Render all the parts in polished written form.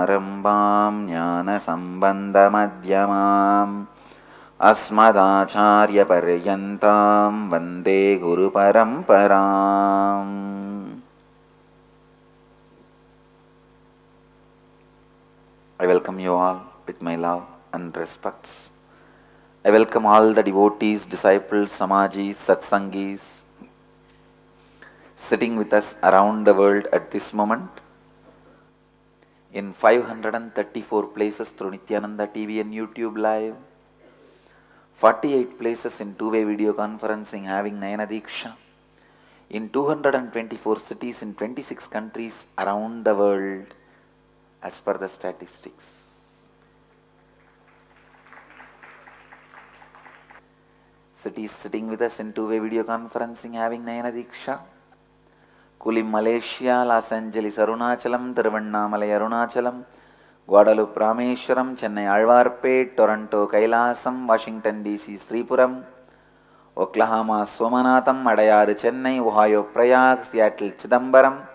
आरम्भां ज्ञानसम्बन्धमध्यमाम् अस्मदाचार्यपर्यन्तां वन्दे गुरुपरम्पराम्. I welcome you all with my love and respects. I welcome all the devotees, disciples, samajis, satsangis sitting with us around the world at this moment in 534 places through Nityananda TV and YouTube Live, 48 places in two-way video conferencing having Nayana Diksha, in 224 cities in 26 countries around the world as per the statistics. Cities sitting with us in two-way video conferencing having Nayana Diksha: Kulim Malaysia, Los Angeles Arunachalam, Thiruvannamalai Arunachalam, Guadalupe Rameshwaram, Chennai Alvarpet, Toronto Kailasam, Washington DC Sripuram, Oklahoma Somanatham, Adayar Chennai, Ohio Prayag, Seattle Chidambaram,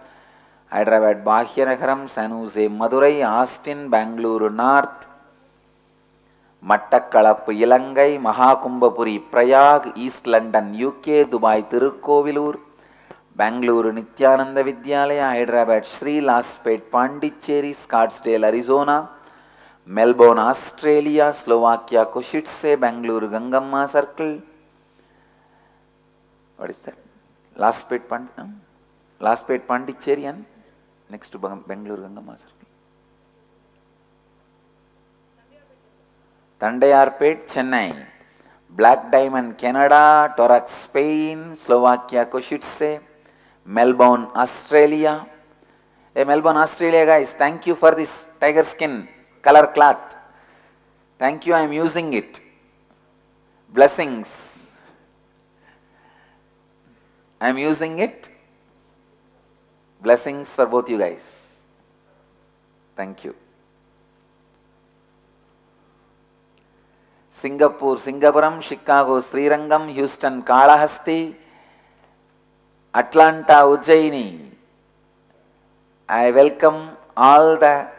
Hyderabad Bhagyanagaram, San Jose Madurai, Austin, Bangalore North, Mattakkalappu Ilangai, Mahakumbhapuri Prayag, East London UK, Dubai Tirukkovilur, Bangalore Nityananda Vidyalaya, Hyderabad Sri Laspet Pondicherry, Scottsdale Arizona, Melbourne Australia, Slovakia Košice, Bangalore Gangamma Circle. What is that? Laspet Pondicherry and next to Bangalore Gangamma Circle. Thandayarpet, Chennai, Black Diamond, Canada, Torax, Spain, Slovakia, Košice, Melbourne, Australia. Hey, Melbourne, Australia guys, thank you for this tiger skin color cloth. Thank you, I am using it. Blessings. I am using it. Blessings for both you guys. Thank you. Singapore, Singapuram, Chicago, Srirangam, Houston, Kalahasti, Atlanta, Ujjaini. I welcome all the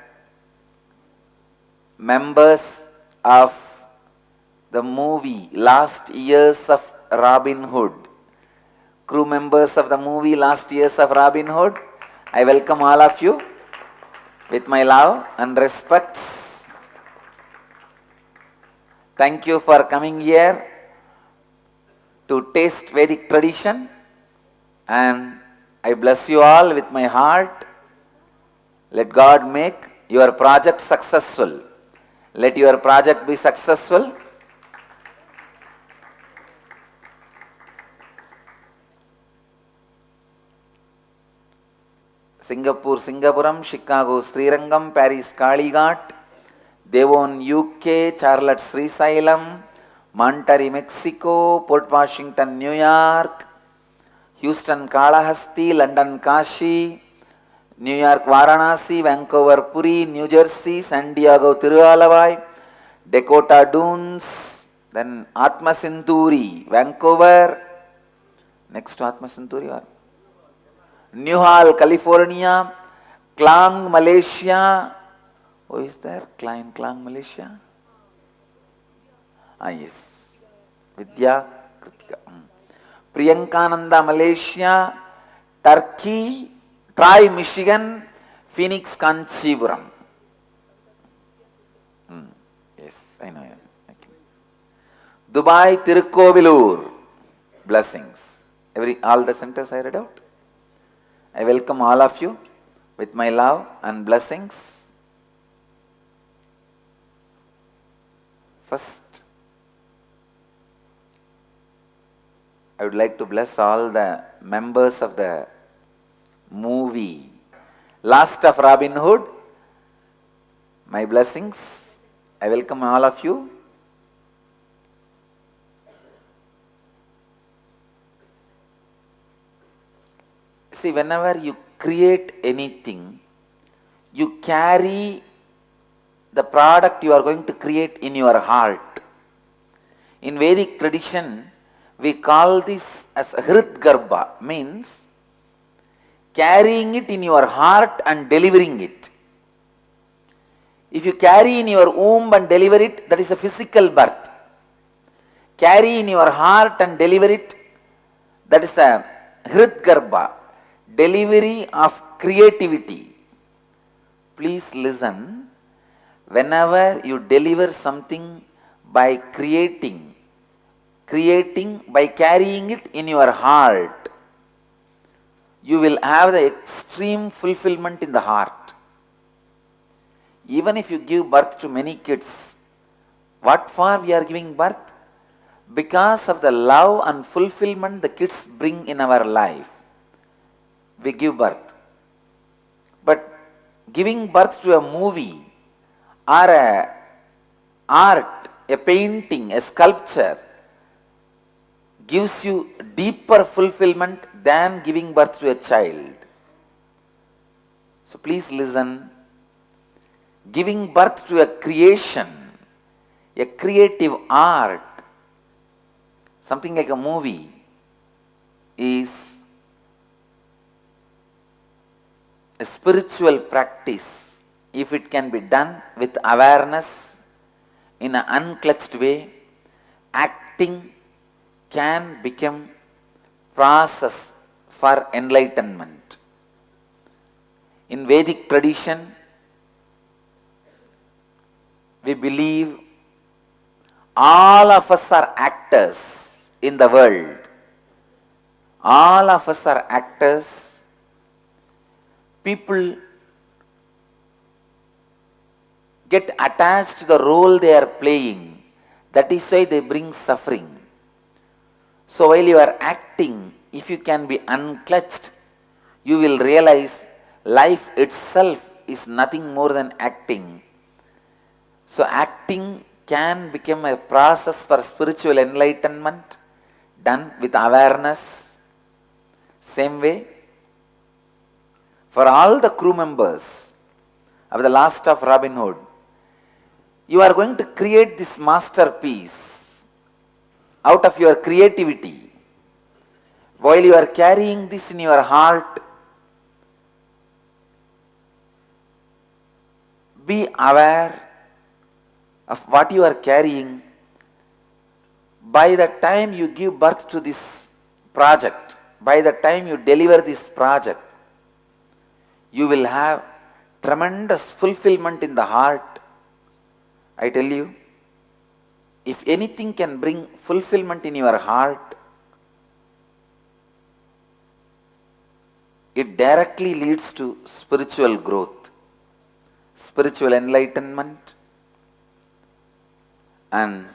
members of the movie Last Years of Robin Hood. Crew members of the movie Last Years of Robin Hood. I welcome all of you with my love and respects. Thank you for coming here to taste Vedic tradition, and I bless you all with my heart. Let God make your project successful. Let your project be successful. Singapore, Singapuram, Chicago, Srirangam, Paris, Kalighat, Devon, UK, Charlotte, Srisailam, Monterrey, Mexico, Port Washington, New York, Houston, Kalahasti, London, Kashi, New York, Varanasi, Vancouver, Puri, New Jersey, San Diego, Tiruvalavai, Dakota Dunes, then Atma Sinduri, Vancouver, next to Atma Sinduri, or Newhall, California, Klang, Malaysia. Who is there? Klang, Malaysia? Ah, yes. Vidya Kritika. Priyankananda, Malaysia, Turkey, Troy, Michigan, Phoenix, Kanchipuram. Yes, I know. Okay. Dubai, Tirukkovilur. Blessings. All the centers I read out. I welcome all of you with my love and blessings. First, I would like to bless all the members of the movie Last of Robin Hood. My blessings. I welcome all of you. See, whenever you create anything, you carry the product you are going to create in your heart. In Vedic tradition, we call this as Hrit Garbha, means carrying it in your heart and delivering it. If you carry in your womb and deliver it, that is a physical birth. Carry in your heart and deliver it, that is a Hridgarbha, delivery of creativity. Please listen, whenever you deliver something by creating by carrying it in your heart, you will have the extreme fulfillment in the heart. Even if you give birth to many kids, what for we are giving birth? Because of the love and fulfillment the kids bring in our life, we give birth. But giving birth to a movie or a art, a painting, a sculpture gives you deeper fulfillment than giving birth to a child. So please listen. Giving birth to a creation, a creative art, something like a movie, is a spiritual practice if it can be done with awareness in an unclutched way. Acting can become process for enlightenment. In Vedic tradition, we believe all of us are actors in the world. All of us are actors. People get attached to the role they are playing. That is why they bring suffering. So while you are acting, if you can be unclutched, you will realize life itself is nothing more than acting. So acting can become a process for spiritual enlightenment done with awareness. Same way, for all the crew members of the Last of Robin Hood, you are going to create this masterpiece out of your creativity. While you are carrying this in your heart, be aware of what you are carrying. By the time you give birth to this project, by the time you deliver this project, you will have tremendous fulfillment in the heart. I tell you, if anything can bring fulfillment in your heart, it directly leads to spiritual growth, spiritual enlightenment. And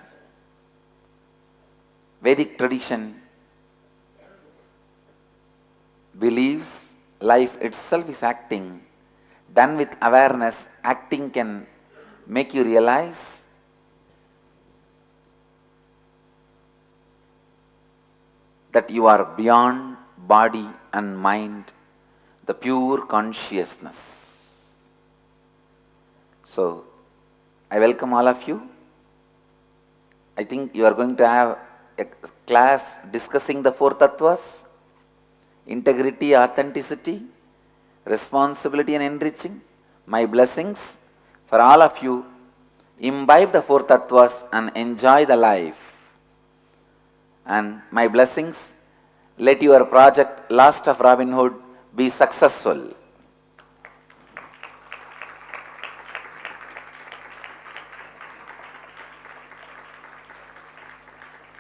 Vedic tradition believes life itself is acting. Done with awareness, acting can make you realize that you are beyond body and mind, the pure consciousness. So, I welcome all of you. I think you are going to have a class discussing the four tattvas: integrity, authenticity, responsibility and enriching. My blessings for all of you. Imbibe the four tattvas and enjoy the life. And my blessings, let your project Last of Robin Hood be successful.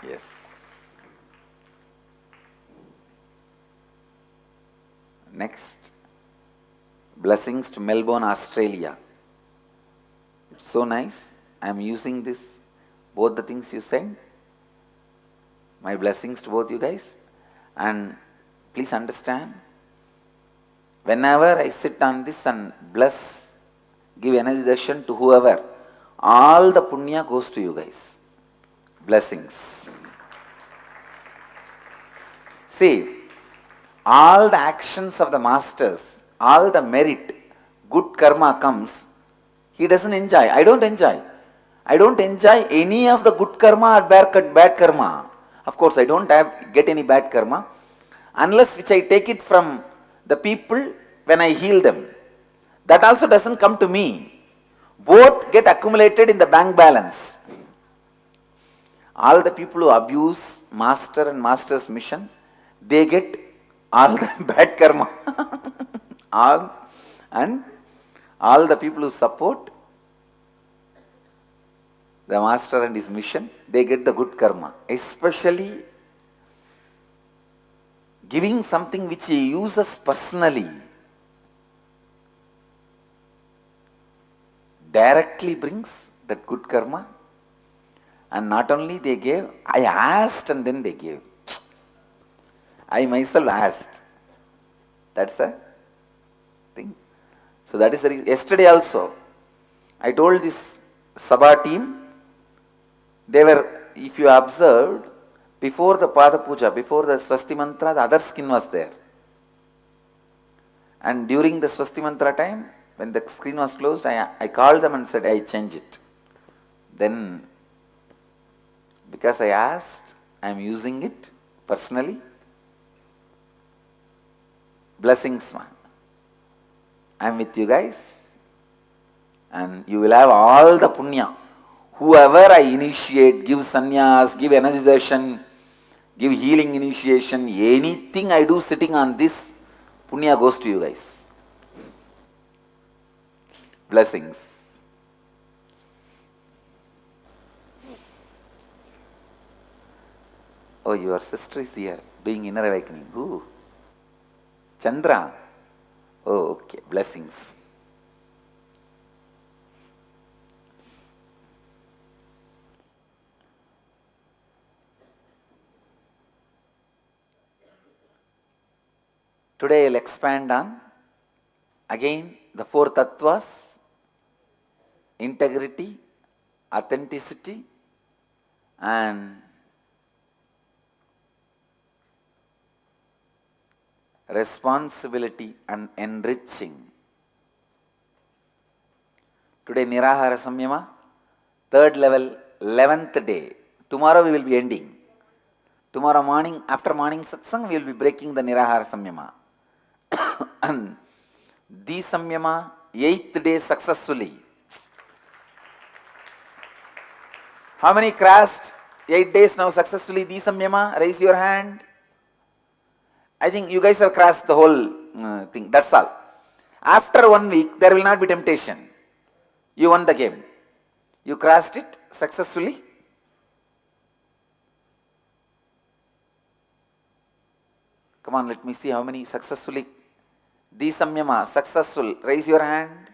Yes. Next, blessings to Melbourne, Australia. It's so nice. I am using this, both the things you sent. My blessings to both you guys. And please understand, whenever I sit on this and bless, give energy darshan to whoever, all the punya goes to you guys. Blessings. See, all the actions of the masters, all the merit, good karma comes, he doesn't enjoy. I don't enjoy. I don't enjoy any of the good karma or bad karma. Of course, I don't get any bad karma, unless which I take it from the people when I heal them. That also doesn't come to me. both get accumulated in the bank balance. All the people who abuse master and master's mission, they get all the bad karma. And all the people who support the master and his mission, they get the good karma. Especially giving something which he uses personally directly brings that good karma. And not only they gave, I asked and then they gave. I myself asked. That's the thing. So that is the reason. Yesterday also, I told this Sabha team, they were, if you observed, before the Pada Puja, before the Swasti Mantra, the other skin was there. And during the Swasti Mantra time, when the screen was closed, I called them and said, I change it. Then, because I asked, I am using it personally. Blessings, man. I am with you guys. And you will have all the punya. Whoever I initiate, give sannyas, give energization, give healing initiation, anything I do sitting on this, punya goes to you guys. Blessings. Oh, your sister is here, doing inner awakening. Who? Chandra. Oh, okay. Blessings. Today I'll expand on again the four tattvas: integrity, authenticity, and responsibility and enriching. Today Nirahara Samyama, third level, 11th day. Tomorrow we will be ending. Tomorrow morning, after morning satsang, we will be breaking the Nirahara Samyama. And the Samyama, 8th day successfully. How many crossed 8 days now successfully the Samyama? Raise your hand. I think you guys have crossed the whole thing. That's all. After 1 week, there will not be temptation. You won the game. You crossed it successfully. Come on, let me see how many successfully. The Samyama, successful. Raise your hand.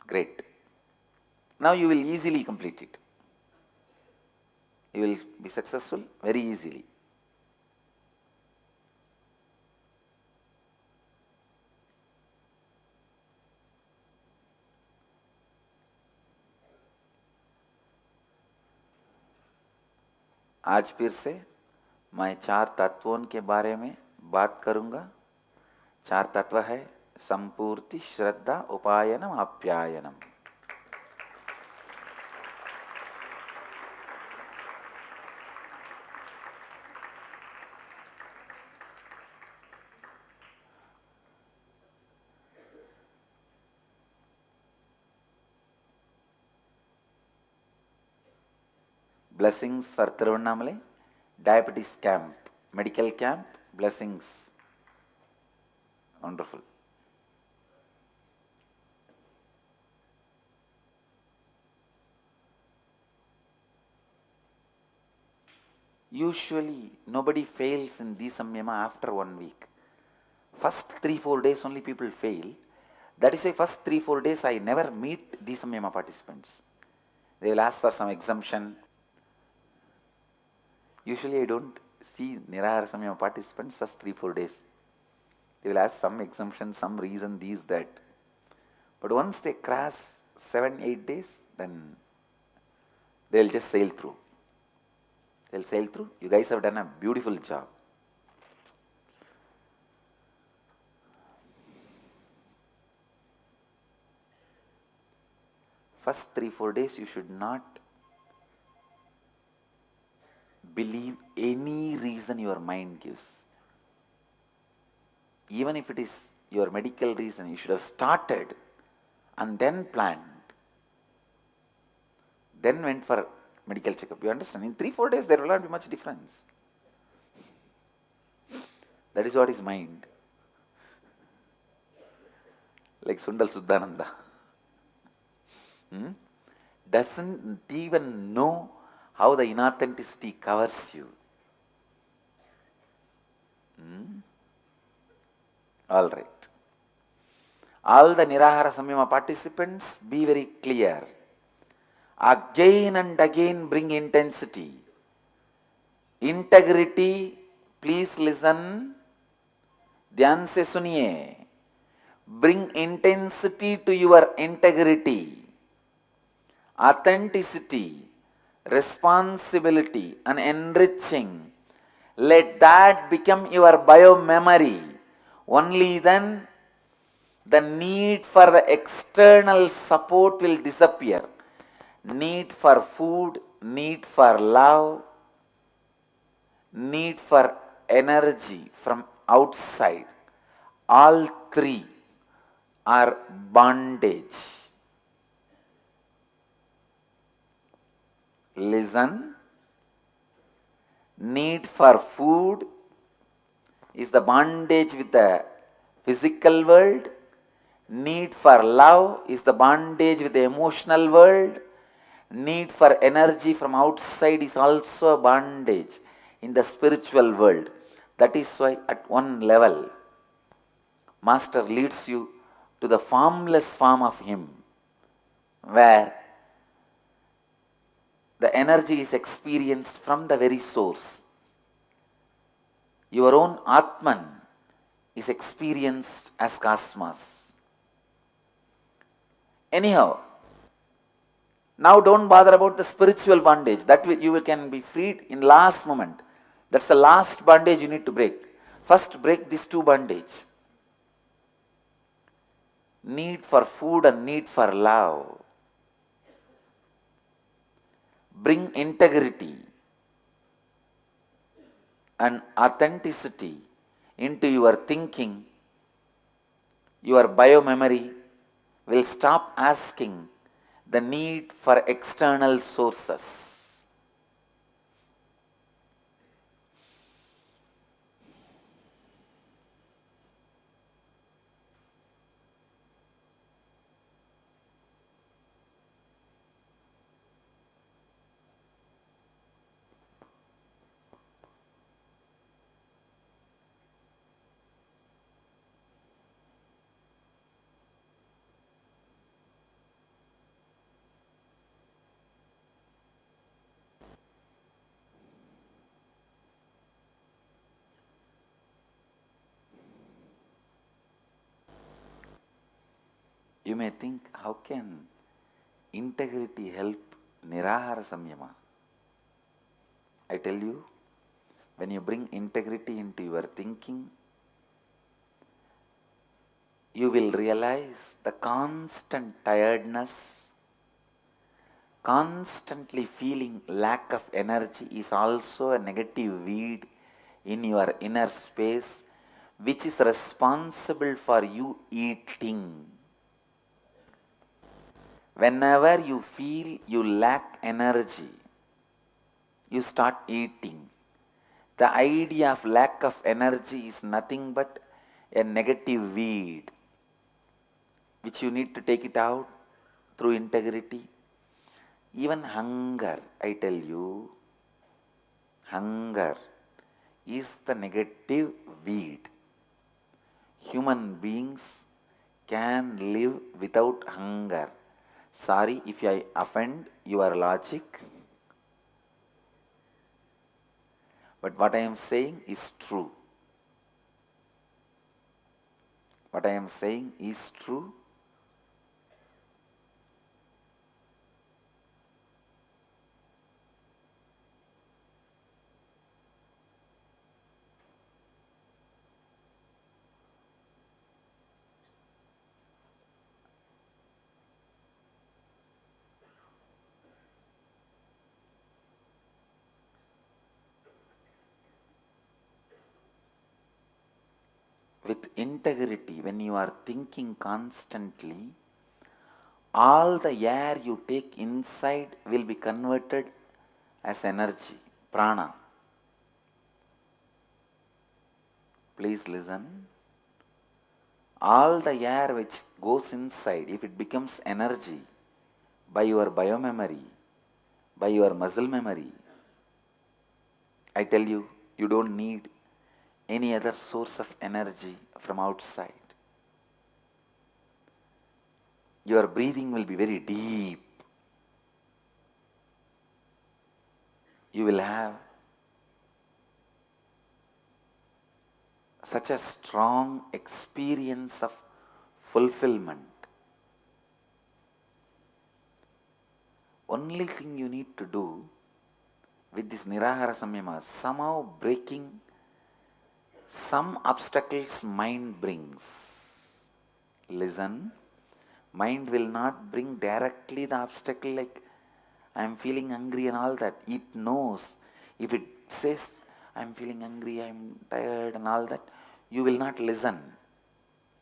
Great. Now you will easily complete it. You will be successful very easily. आज फिर से मैं 4 तत्वों के बारे में बात करूंगा. 4 तत्व है संपूर्ति, श्रद्धा, उपायनम, आप्यायनम. Blessings for Tiruvannamalai, diabetes camp, medical camp, blessings. Wonderful. Usually, nobody fails in the Samyama after 1 week. First 3-4 days only people fail. That is why first 3-4 days I never meet the Samyama participants. They will ask for some exemption. Usually I don't see Nirahara Samyama participants first 3-4 days. They will ask some exemption, some reason, these, that. But once they cross 7-8 days, then they will just sail through. They will sail through. You guys have done a beautiful job. First 3-4 days you should not believe any reason your mind gives. Even if it is your medical reason. You should have started and then planned. Then went for medical checkup. You understand? In 3-4 days, there will not be much difference. That is what is mind. Like Sundal Suddhananda. Doesn't even know how the inauthenticity covers you. All right. All the Nirahara Samyama participants, be very clear. Again and again bring intensity. Integrity, please listen. Dhyan se suniye. Bring intensity to your integrity. Authenticity, responsibility and enriching. Let that become your bio-memory. Only then the need for the external support will disappear. Need for food, need for love, need for energy from outside. All three are bondage. Listen. Need for food is the bondage with the physical world. Need for love is the bondage with the emotional world. Need for energy from outside is also a bondage in the spiritual world. That is why at one level, Master leads you to the formless form of Him, where the energy is experienced from the very source. Your own Atman is experienced as cosmos. Anyhow, now don't bother about the spiritual bondage. That you can be freed in last moment. That's the last bondage you need to break. First break these two bondage. Need for food and need for love. Bring integrity and authenticity into your thinking. Your bio-memory will stop asking the need for external sources. You may think, how can integrity help Nirahara Samyama? I tell you, when you bring integrity into your thinking, you will realize the constant tiredness, constantly feeling lack of energy is also a negative weed in your inner space, which is responsible for you eating. Whenever you feel you lack energy, you start eating. The idea of lack of energy is nothing but a negative weed, which you need to take it out through integrity. Even hunger, I tell you, hunger is the negative weed. Human beings can live without hunger. Sorry if I offend your logic, but what I am saying is true. What I am saying is true. with integrity, when you are thinking constantly, all the air you take inside will be converted as energy, prana. Please listen. All the air which goes inside, if it becomes energy by your biomemory, by your muscle memory, I tell you, you don't need any other source of energy from outside. Your breathing will be very deep. You will have such a strong experience of fulfillment. Only thing you need to do with this Nirahara Samyama, somehow breaking some obstacles mind brings. Listen, mind will not bring directly the obstacle like I am feeling hungry and all that. It knows. If it says I am feeling hungry, I am tired and all that, you will not listen.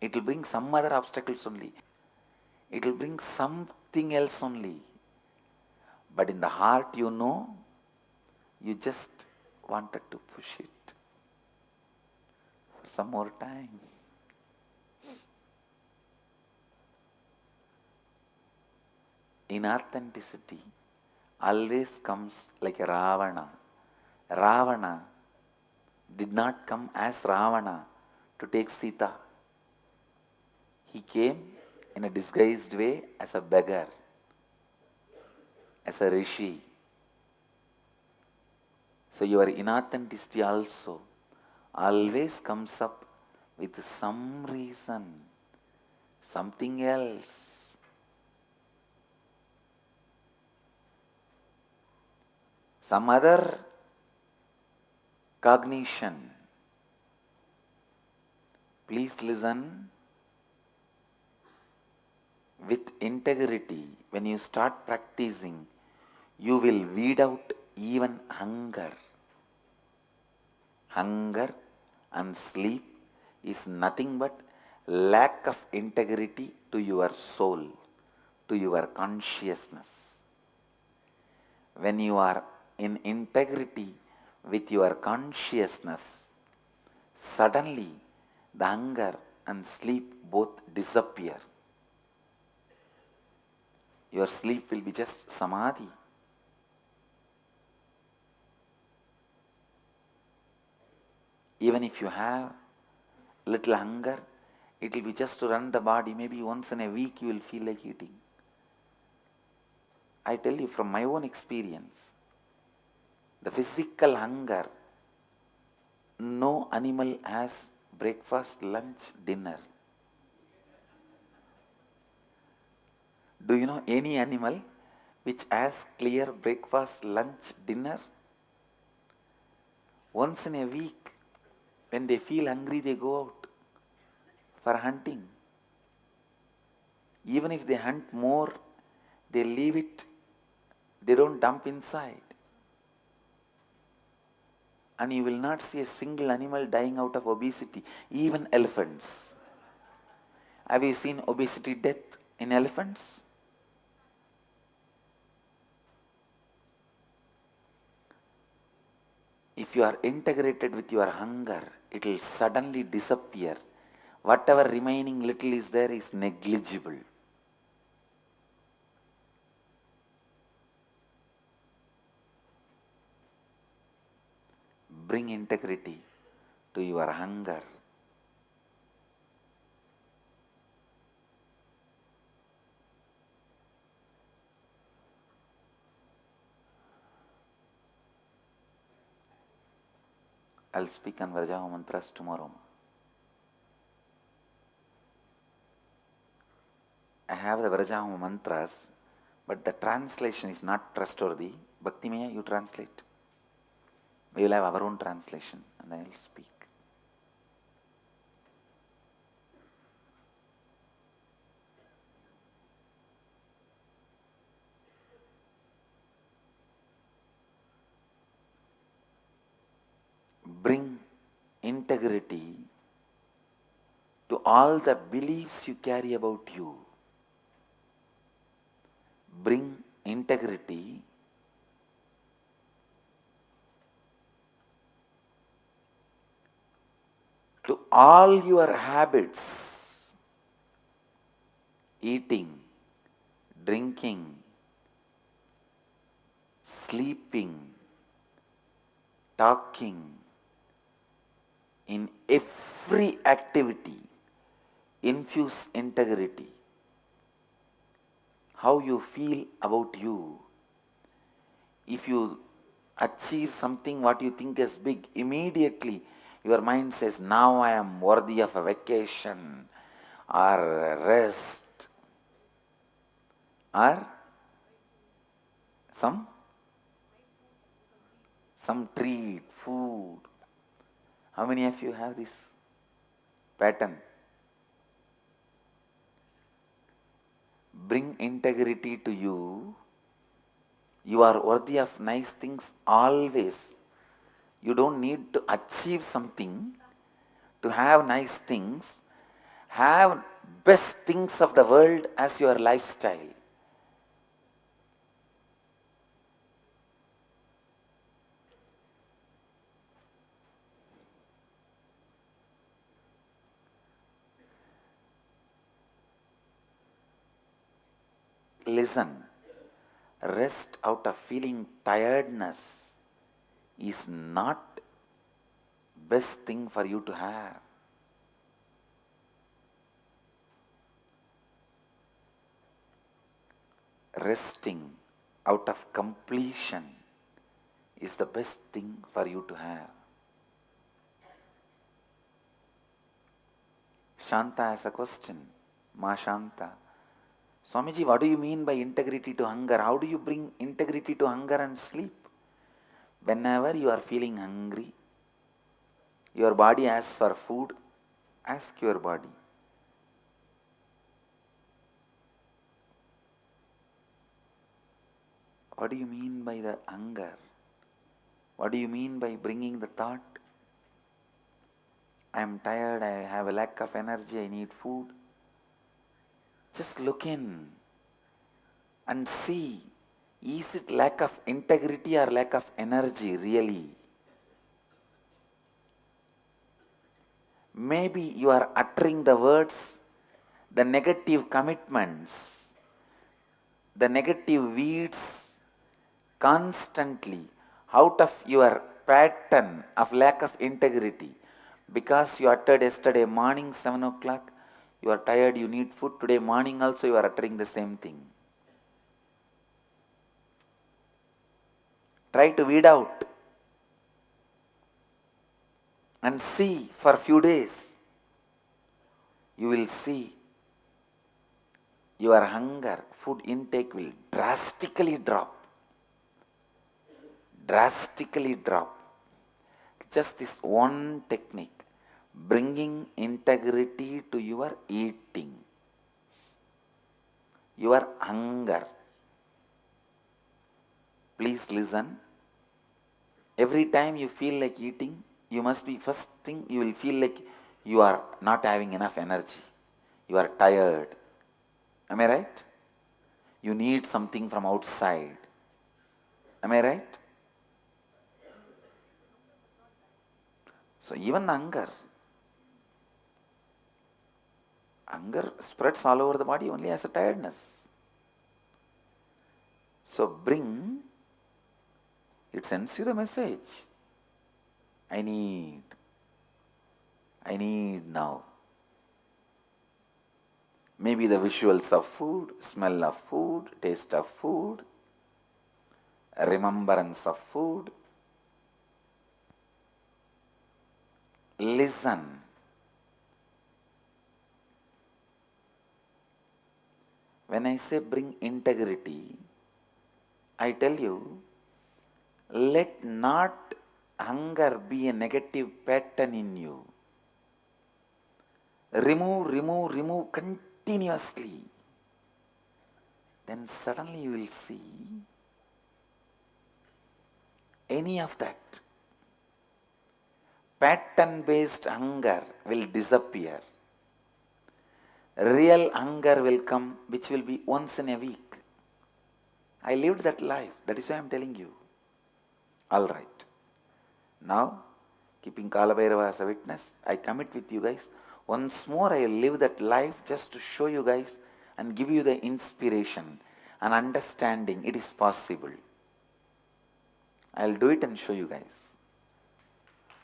It will bring some other obstacles only. It will bring something else only. But in the heart, you know, you just wanted to push it for some more time. Inauthenticity always comes like a Ravana. Ravana did not come as Ravana to take Sita. He came in a disguised way as a beggar, as a rishi. So your inauthenticity also always comes up with some reason, something else. Some other cognition. Please listen. With integrity, when you start practicing, you will weed out even hunger. Hunger and sleep is nothing but lack of integrity to your soul, to your consciousness. When you are in integrity with your consciousness, suddenly the hunger and sleep both disappear. Your sleep will be just samadhi. Even if you have little hunger, it will be just to run the body. Maybe once in a week you will feel like eating. I tell you from my own experience, the physical hunger, no animal has breakfast, lunch, dinner. Do you know any animal which has clear breakfast, lunch, dinner? Once in a week, when they feel hungry, they go out for hunting. Even if they hunt more, they leave it, they don't dump inside. And you will not see a single animal dying out of obesity, even elephants. Have you seen obesity death in elephants? If you are integrated with your hunger, it will suddenly disappear. Whatever remaining little is there is negligible. Bring integrity to your hunger. I'll speak on Vrajava mantras tomorrow. I have the Vrajava mantras, but the translation is not trustworthy. Bhaktimaya, you translate. We will have our own translation and I will speak. Bring integrity to all the beliefs you carry about you. Bring integrity to all your habits, eating, drinking, sleeping, talking, in every activity. Infuse integrity. How you feel about you. If you achieve something what you think is big, immediately your mind says, now I am worthy of a vacation or a rest or some treat, food. How many of you have this pattern? Bring integrity to you. You are worthy of nice things always. You don't need to achieve something to have nice things. Have best things of the world as your lifestyle. Listen, rest out of feeling tiredness is not best thing for you to have. Resting out of completion is the best thing for you to have. Shanta has a question. Ma Shanta. Swamiji, what do you mean by integrity to hunger? How do you bring integrity to hunger and sleep? Whenever you are feeling hungry, your body asks for food, ask your body, what do you mean by the hunger? What do you mean by bringing the thought, I am tired, I have a lack of energy, I need food? Just look in and see, is it lack of integrity or lack of energy really? Maybe you are uttering the words, the negative commitments, the negative weeds constantly out of your pattern of lack of integrity. Because you uttered yesterday morning 7 o'clock, you are tired, you need food. Today morning also you are uttering the same thing. Try to weed out and see for a few days. You will see your hunger, food intake will drastically drop. Drastically drop. Just this one technique, bringing integrity to your eating, your hunger. Please listen. Every time you feel like eating, you must be, first thing you will feel like you are not having enough energy. You are tired. Am I right? You need something from outside. Am I right? So even hunger spreads all over the body only as a tiredness. So it sends you the message. I need now. Maybe the visuals of food, smell of food, taste of food, remembrance of food. Listen. When I say bring integrity, I tell you, let not hunger be a negative pattern in you. Remove continuously. Then suddenly you will see any of that pattern based hunger will disappear. Real hunger will come, which will be once in a week. I lived that life. That is why I am telling you. All right. Now, keeping Kalabhairava as a witness, I commit with you guys. Once more, I will live that life just to show you guys and give you the inspiration and understanding it is possible. I will do it and show you guys.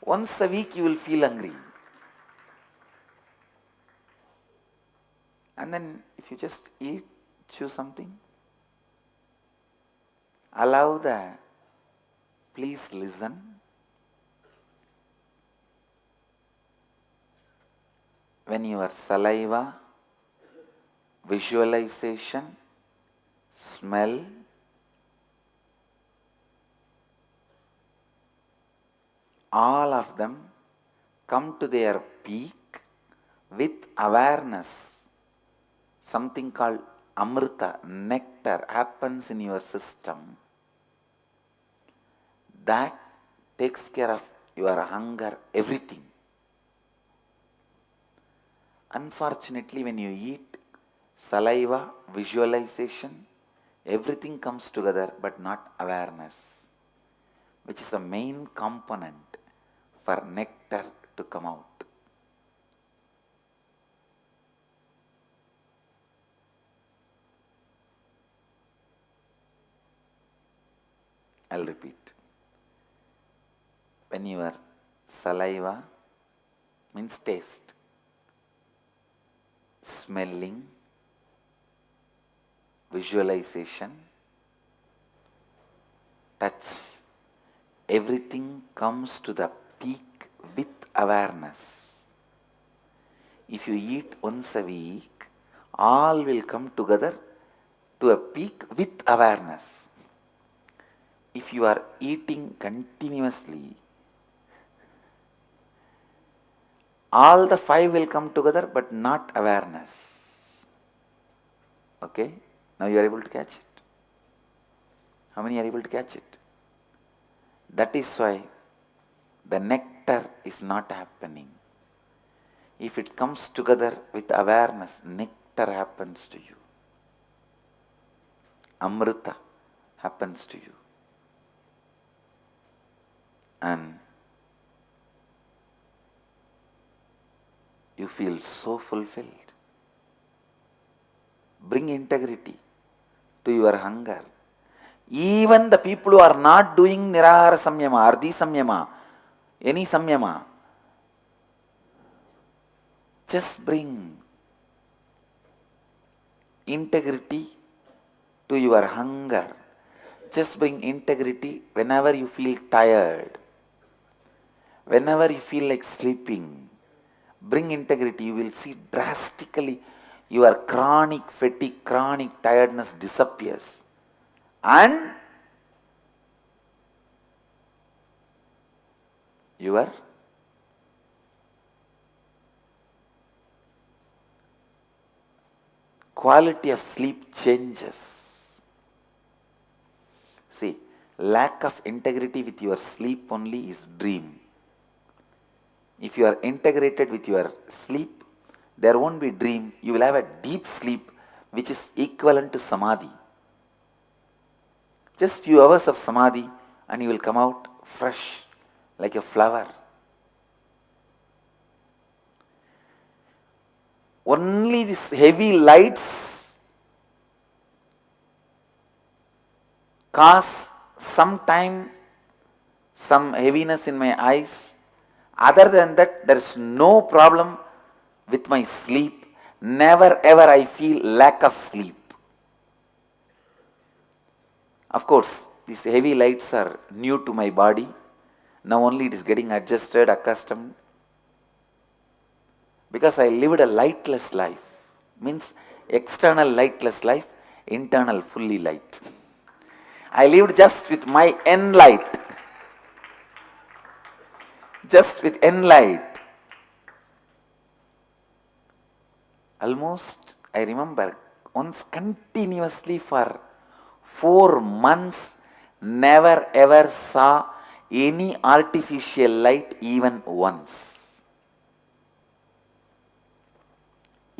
Once a week, you will feel hungry. And then, if you just eat, choose something, allow the, please listen. When your saliva, visualization, smell, all of them come to their peak with awareness. Something called amrita, nectar, happens in your system. That takes care of your hunger, everything. Unfortunately, when you eat, saliva, visualization, everything comes together, but not awareness, which is the main component for nectar to come out. I'll repeat. When your saliva means taste, smelling, visualization, touch, everything comes to the peak with awareness. If you eat once a week, all will come together to a peak with awareness. If you are eating continuously, all the five will come together but not awareness. Okay? Now you are able to catch it. How many are able to catch it? That is why the nectar is not happening. If it comes together with awareness, nectar happens to you. Amrita happens to you. And you feel so fulfilled. Bring integrity to your hunger. Even the people who are not doing Nirahara Samyama, Ardhi Samyama, any Samyama, just bring integrity to your hunger. Just bring integrity whenever you feel tired, whenever you feel like sleeping. Bring integrity, you will see drastically your chronic fatigue, chronic tiredness disappears. And your quality of sleep changes. See, lack of integrity with your sleep only is dream. If you are integrated with your sleep, there won't be dream. You will have a deep sleep which is equivalent to samadhi. Just few hours of samadhi and you will come out fresh like a flower. Only these heavy lights cause some heaviness in my eyes. Other than that, there is no problem with my sleep. Never ever I feel lack of sleep. Of course, these heavy lights are new to my body. Now only it is getting adjusted, accustomed. Because I lived a lightless life. Means external lightless life, internal fully light. I lived just with my N light. Just with N light. Almost, I remember, once continuously for 4 months, never ever saw any artificial light even once.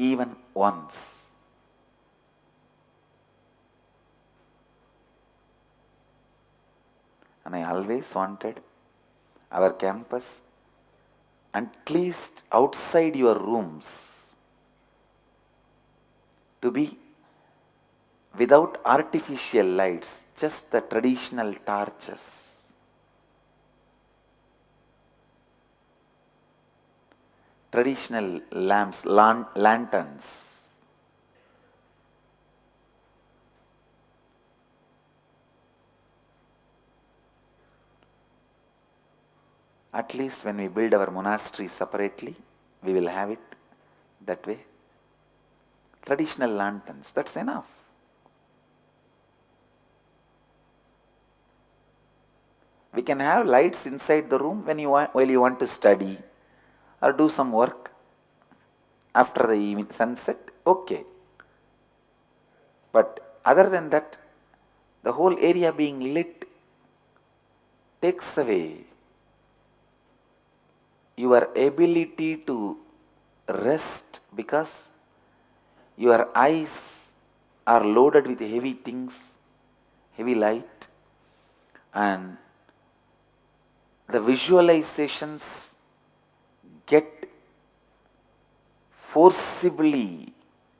even once. And I always wanted our campus, at least outside your rooms, to be without artificial lights, just the traditional torches. Traditional lamps, lanterns. At least when we build our monastery separately, we will have it that way. Traditional lanterns, that's enough. We can have lights inside the room while you want to study or do some work after the evening sunset, okay. But other than that, the whole area being lit takes away your ability to rest, because your eyes are loaded with heavy things, heavy light, and the visualizations get forcibly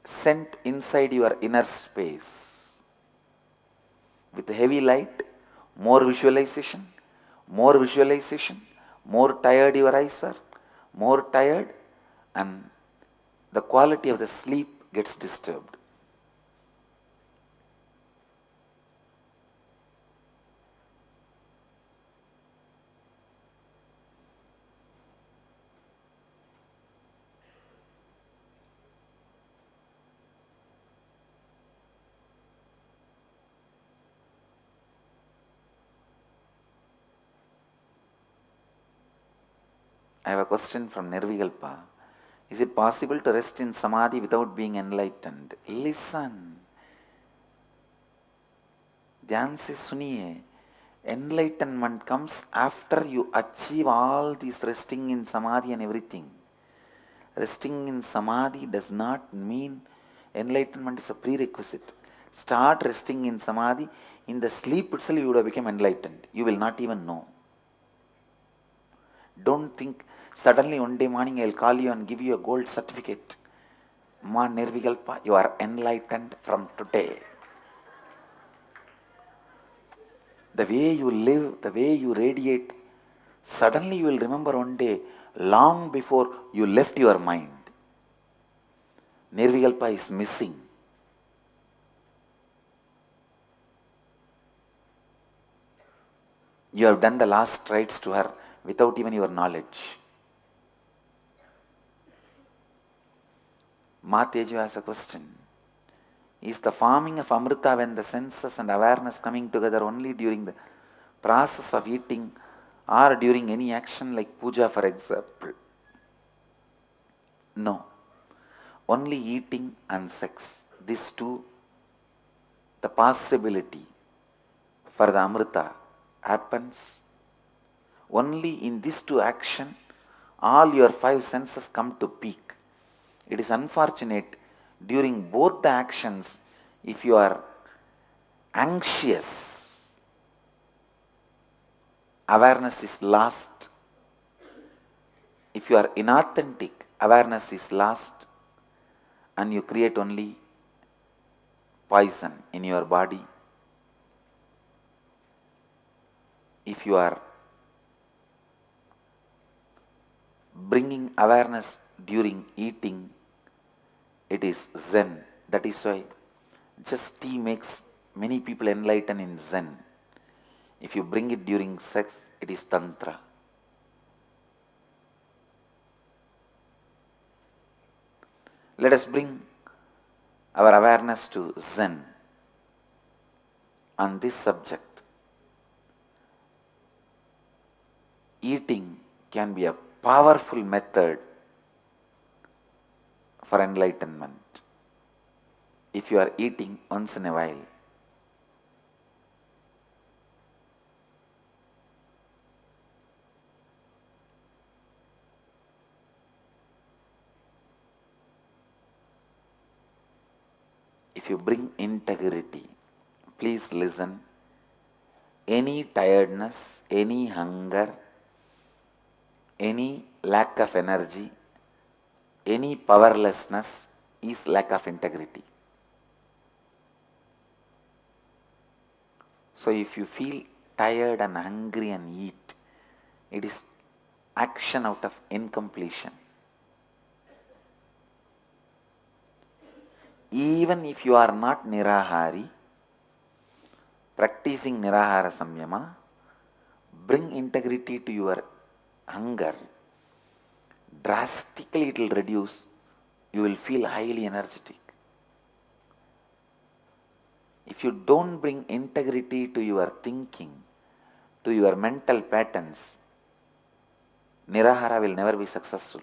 sent inside your inner space. With heavy light, more visualization, more tired your eyes are, more tired, and the quality of the sleep gets disturbed. I have a question from Nirvikalpa. Is it possible to rest in samadhi without being enlightened? Listen. ध्यान से सुनिए. Enlightenment comes after you achieve all this resting in samadhi and everything. Resting in samadhi does not mean enlightenment is a prerequisite. Start resting in samadhi. In the sleep itself you would have become enlightened. You will not even know. Don't think suddenly one day morning I will call you and give you a gold certificate. Ma Nirvikalpa, you are enlightened from today. The way you live, the way you radiate, suddenly you will remember one day, long before you left your mind. Nirvikalpa is missing. You have done the last rites to her without even your knowledge. Ma Teju has a question. Is the forming of Amrita when the senses and awareness coming together only during the process of eating or during any action like puja, for example? No. Only eating and sex. These two, the possibility for the Amrita happens only in these two actions. All your five senses come to peak. It is unfortunate during both the actions, if you are anxious, awareness is lost. If you are inauthentic, awareness is lost, and you create only poison in your body. If you are bringing awareness during eating, it is Zen. That is why just tea makes many people enlighten in Zen. If you bring it during sex, it is Tantra. Let us bring our awareness to Zen on this subject. Eating can be a powerful method for enlightenment. If you are eating once in a while, if you bring integrity, please listen, any tiredness, any hunger, any lack of energy, any powerlessness is lack of integrity. So if you feel tired and hungry and eat, it is action out of incompletion. Even if you are not Nirahari, practicing Nirahara Samyama, bring integrity to your hunger. Drastically it will reduce. You will feel highly energetic. If you don't bring integrity to your thinking, to your mental patterns, Nirahara will never be successful.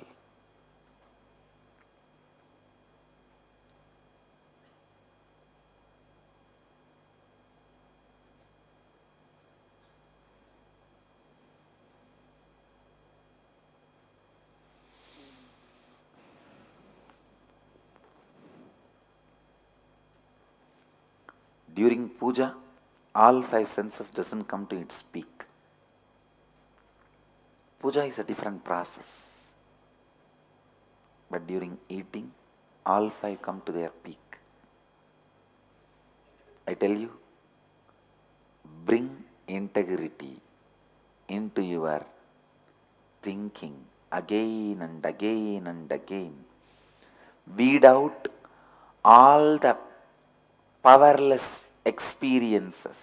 During puja, all five senses doesn't come to its peak. Puja is a different process. But during eating, all five come to their peak. I tell you, bring integrity into your thinking again and again and again. Weed out all the powerless experiences,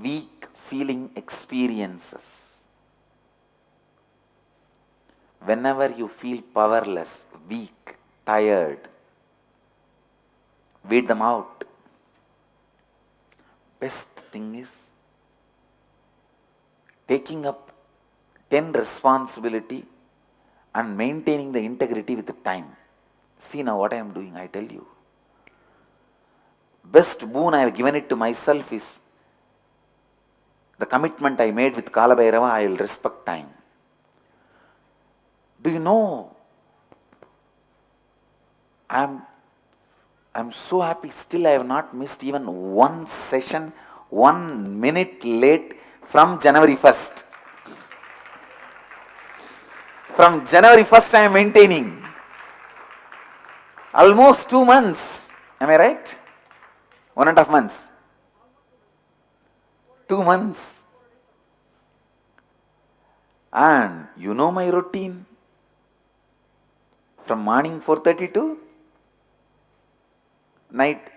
weak feeling experiences. Whenever you feel powerless, weak, tired, weed them out. Best thing is taking up 10 responsibility and maintaining the integrity with the time. See now what I am doing, I tell you. Best boon I have given it to myself is the commitment I made with Kala Bhairava, I will respect time. Do you know, I'm so happy, still I have not missed even one session, 1 minute late from January 1st. From January 1st I am maintaining. Almost 2 months. Am I right? 1.5 months. 2 months. And you know my routine. From morning 4:30 to night.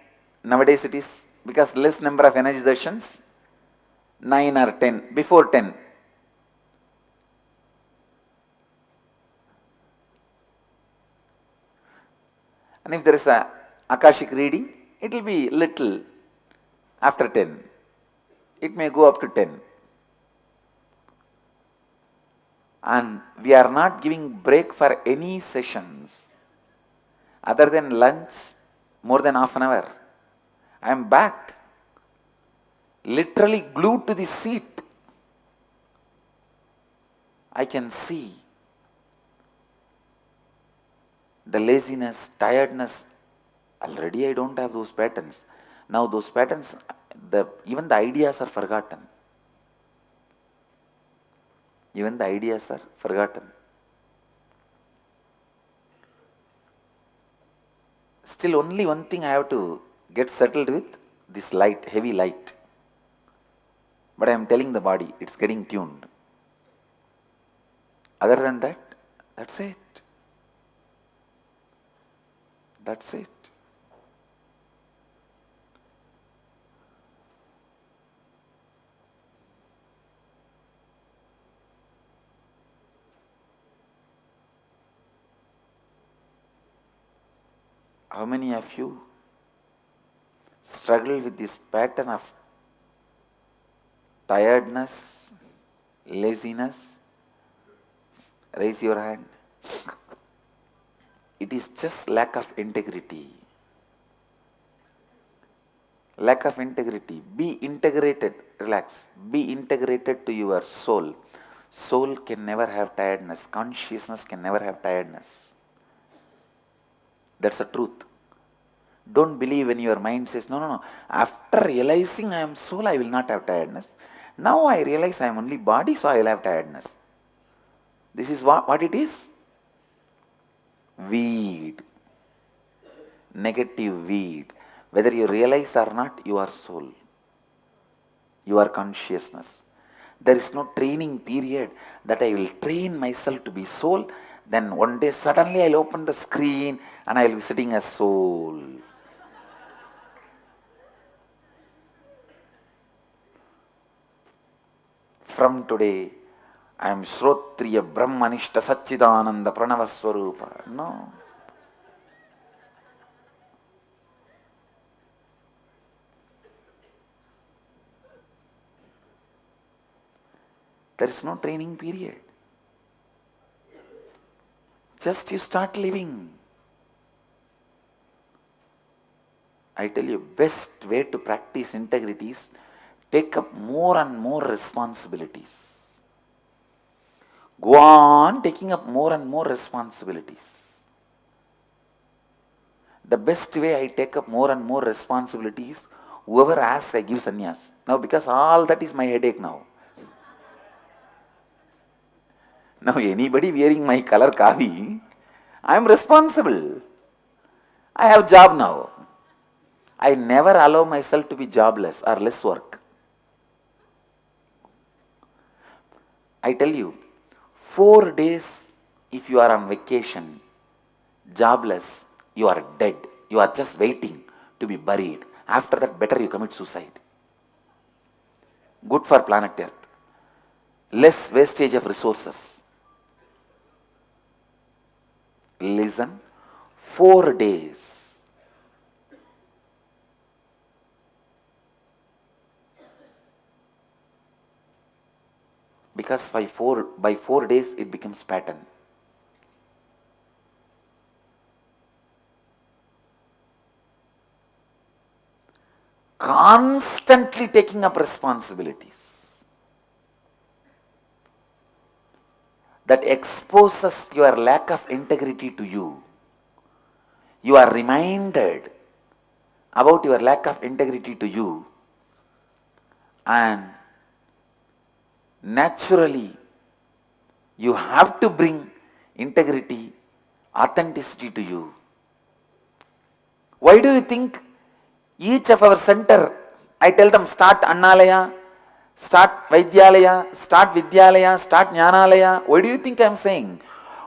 Nowadays it is, because less number of energy darshan, 9 or 10, before 10. And if there is a Akashic reading, it will be little after 10. It may go up to 10. And we are not giving break for any sessions other than lunch, more than half an hour. I am back, literally glued to the seat. I can see the laziness, tiredness. Already I don't have those patterns. Now those patterns, even the ideas are forgotten. Even the ideas are forgotten. Still only one thing I have to get settled with, this light, heavy light. But I am telling the body, it's getting tuned. Other than that, that's it. That's it. How many of you struggle with this pattern of tiredness, laziness? Raise your hand. It is just lack of integrity. Lack of integrity. Be integrated. Relax. Be integrated to your soul. Soul can never have tiredness. Consciousness can never have tiredness. That's the truth. Don't believe when your mind says, no, no, no. After realizing I am soul, I will not have tiredness. Now I realize I am only body, so I will have tiredness. This is what it is? Weed. Negative weed. Whether you realize or not, you are soul. You are consciousness. There is no training period that I will train myself to be soul. Then one day suddenly I'll open the screen and I will be sitting as soul. From today, I am Shrotriya Brahmanishta Satchidananda Pranava Swarupa. No. There is no training period. Just you start living. I tell you, best way to practice integrity is take up more and more responsibilities. Go on taking up more and more responsibilities. The best way I take up more and more responsibilities, whoever asks, I give sannyas. Now, because all that is my headache now. Now, anybody wearing my color kavi, I am responsible. I have job now. I never allow myself to be jobless or less work. I tell you, 4 days if you are on vacation, jobless, you are dead. You are just waiting to be buried. After that, better you commit suicide. Good for planet Earth. Less wastage of resources. Listen, 4 days. Because by 4 days it becomes pattern. Constantly taking up responsibilities that exposes your lack of integrity to you. You are reminded about your lack of integrity to you, and naturally you have to bring integrity, authenticity to you. Why do you think each of our center, I tell them start Annalaya, start Vaidyalaya, start Vidyalaya, start Jnanalaya? Why do you think I am saying?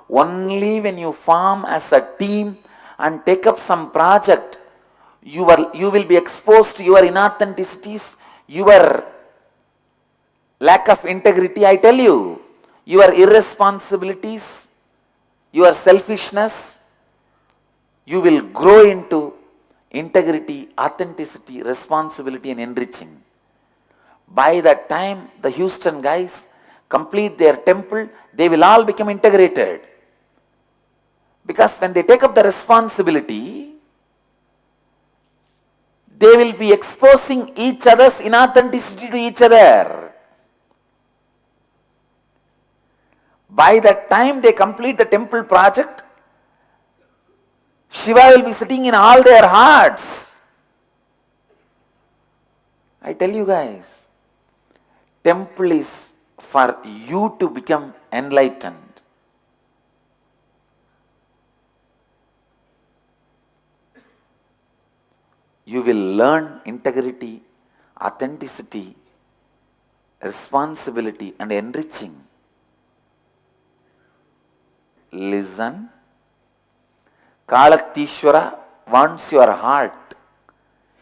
Only when you form as a team and take up some project, you will be exposed to your inauthenticities, your lack of integrity. I tell you, your irresponsibilities, your selfishness, you will grow into integrity, authenticity, responsibility and enriching. By that time, the Houston guys complete their temple, they will all become integrated. Because when they take up the responsibility, they will be exposing each other's inauthenticity to each other. By that time they complete the temple project, Shiva will be sitting in all their hearts. I tell you guys, temple is for you to become enlightened. You will learn integrity, authenticity, responsibility and enriching. Listen. Kalaktishwara wants your heart.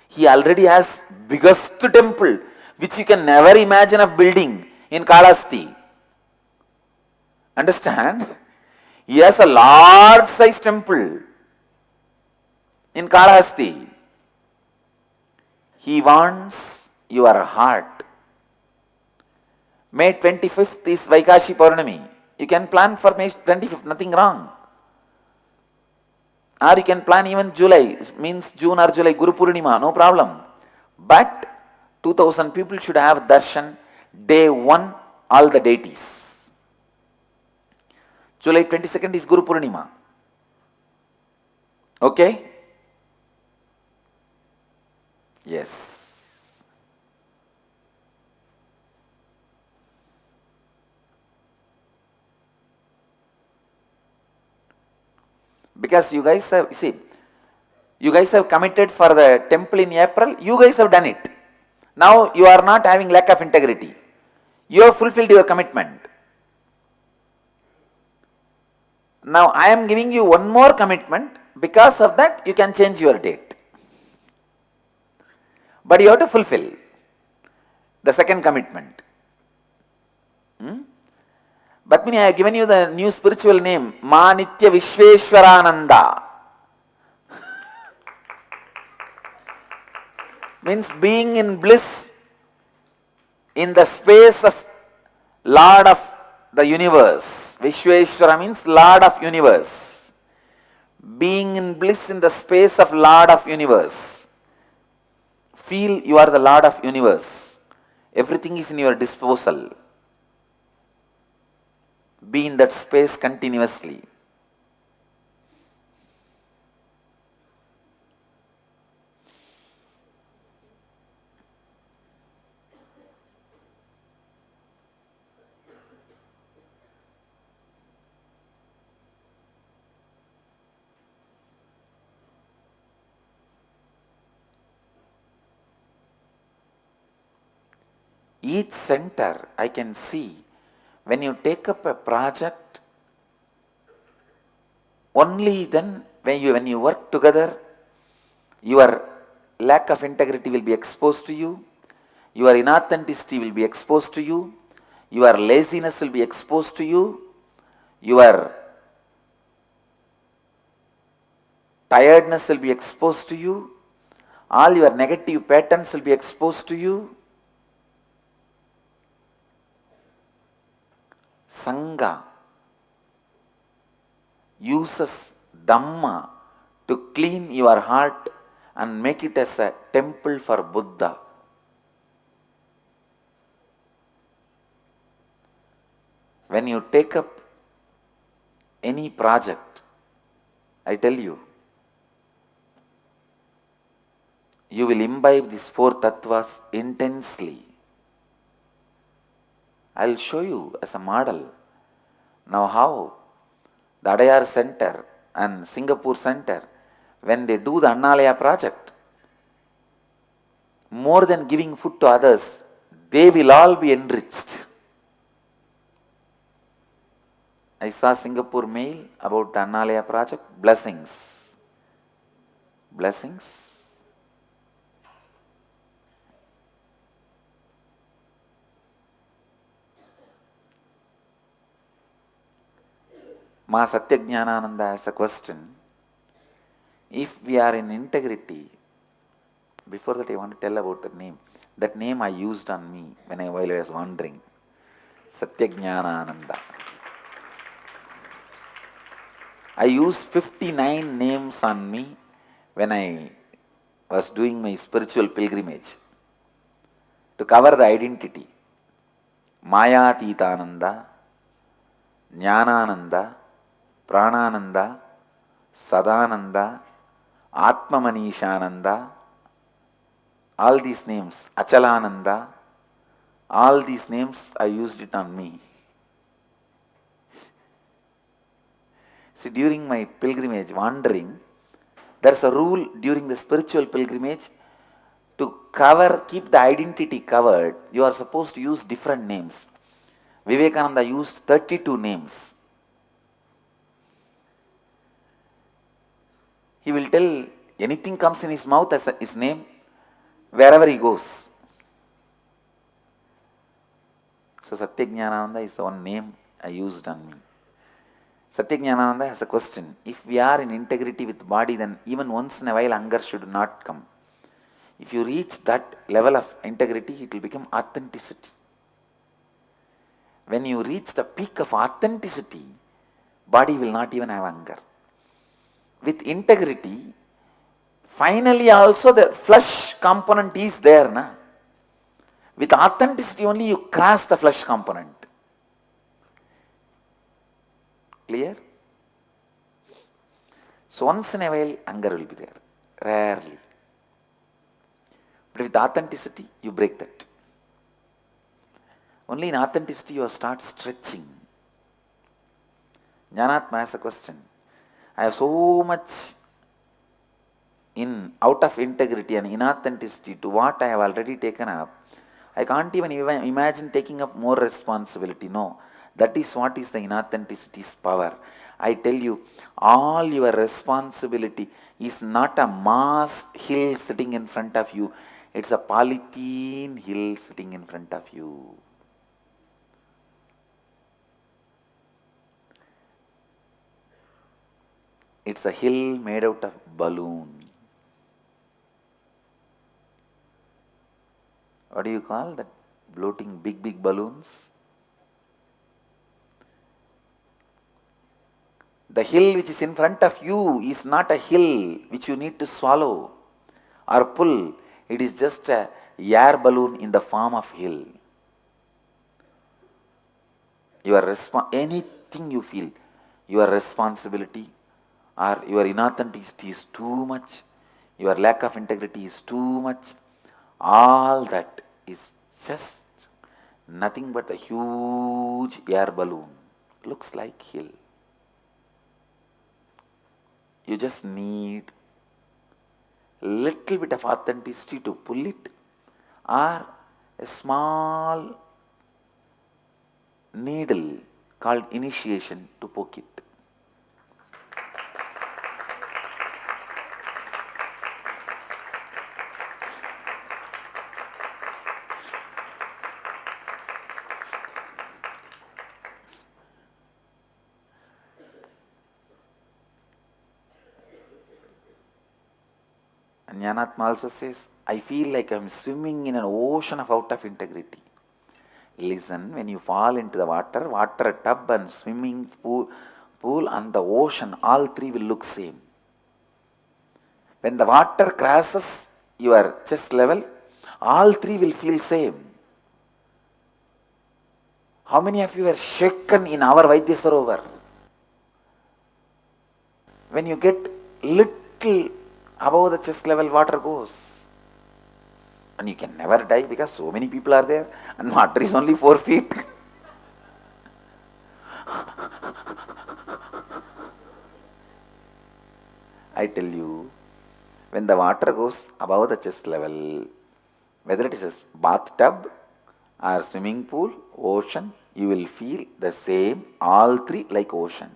He already has biggest temple which you can never imagine of building in Kalahasti. Understand? He has a large size temple in Kalahasti. He wants your heart. May 25th is Vaikashi Purnami. You can plan for May 25th, nothing wrong. Or you can plan even July, means June or July, Guru Purnima, no problem. But 2000 people should have darshan day 1, all the deities. July 22nd is Guru Purnima. Okay? because you guys have, see, you guys have committed for the temple in April, you guys have done it. Now you are not having lack of integrity. You have fulfilled your commitment. Now I am giving you one more commitment. Because of that, you can change your date. But you have to fulfill the second commitment. Batmini, I have given you the new spiritual name, Manitya Vishveshwarananda. Means being in bliss in the space of Lord of the universe. Vishveshwara means Lord of universe. Being in bliss in the space of Lord of universe. Feel you are the Lord of universe. Everything is in your disposal. Be in that space continuously. Each center I can see, when you take up a project, only then when you work together, your lack of integrity will be exposed to you, your inauthenticity will be exposed to you, your laziness will be exposed to you, your tiredness will be exposed to you, all your negative patterns will be exposed to you. Sangha uses Dhamma to clean your heart and make it as a temple for Buddha. When you take up any project, I tell you, you will imbibe these four tattvas intensely. I will show you as a model now how the Adayar Center and Singapore Center, when they do the Annalaya project, more than giving food to others, they will all be enriched. I saw Singapore mail about the Annalaya project. Blessings. Blessings. Ma Satyajnananda has a question. If we are in integrity, before that I want to tell about the name. That name I used on me while I was wandering. Satyajnananda. I used 59 names on me when I was doing my spiritual pilgrimage to cover the identity. Mayatitananda, Jnanananda, Pranananda, Sadananda, Atmamanishananda, all these names, Achalananda, all these names I used it on me. See, during my pilgrimage, wandering, there's a rule during the spiritual pilgrimage to keep the identity covered, you are supposed to use different names. Vivekananda used 32 names. He will tell anything comes in his mouth as his name wherever he goes. So Satyajnananda is the one name I used on me. Satyajnananda has a question. If we are in integrity with body, then even once in a while anger should not come. If you reach that level of integrity, it will become authenticity. When you reach the peak of authenticity, body will not even have anger. With integrity, finally also the flesh component is there. Na? With authenticity only you cross the flesh component. Clear? So once in a while anger will be there. Rarely. But with authenticity, you break that. Only in authenticity you start stretching. Jnanatma has a question. I have so much out of integrity and inauthenticity to what I have already taken up. I can't even imagine taking up more responsibility. No, that is what is the inauthenticity's power. I tell you, all your responsibility is not a mass hill sitting in front of you, it's a polythene hill sitting in front of you. It's a hill made out of balloon. What do you call that? Floating big balloons? The hill which is in front of you is not a hill which you need to swallow or pull. It is just a air balloon in the form of hill. Anything you feel, your responsibility or your inauthenticity is too much, your lack of integrity is too much, all that is just nothing but a huge air balloon. Looks like hill. You just need little bit of authenticity to pull it, or a small needle called initiation to poke it. And Jnanatma also says, I feel like I am swimming in an ocean of out of integrity. Listen, when you fall into the water tub and swimming pool and the ocean, all three will look same. When the water crosses your chest level, all three will feel same. How many of you were shaken in our Vaidya Sarovar? When you get little above the chest level, water goes. And you can never die because so many people are there and water is only 4 feet. I tell you, when the water goes above the chest level, whether it is a bathtub or swimming pool, ocean, you will feel the same, all three like ocean.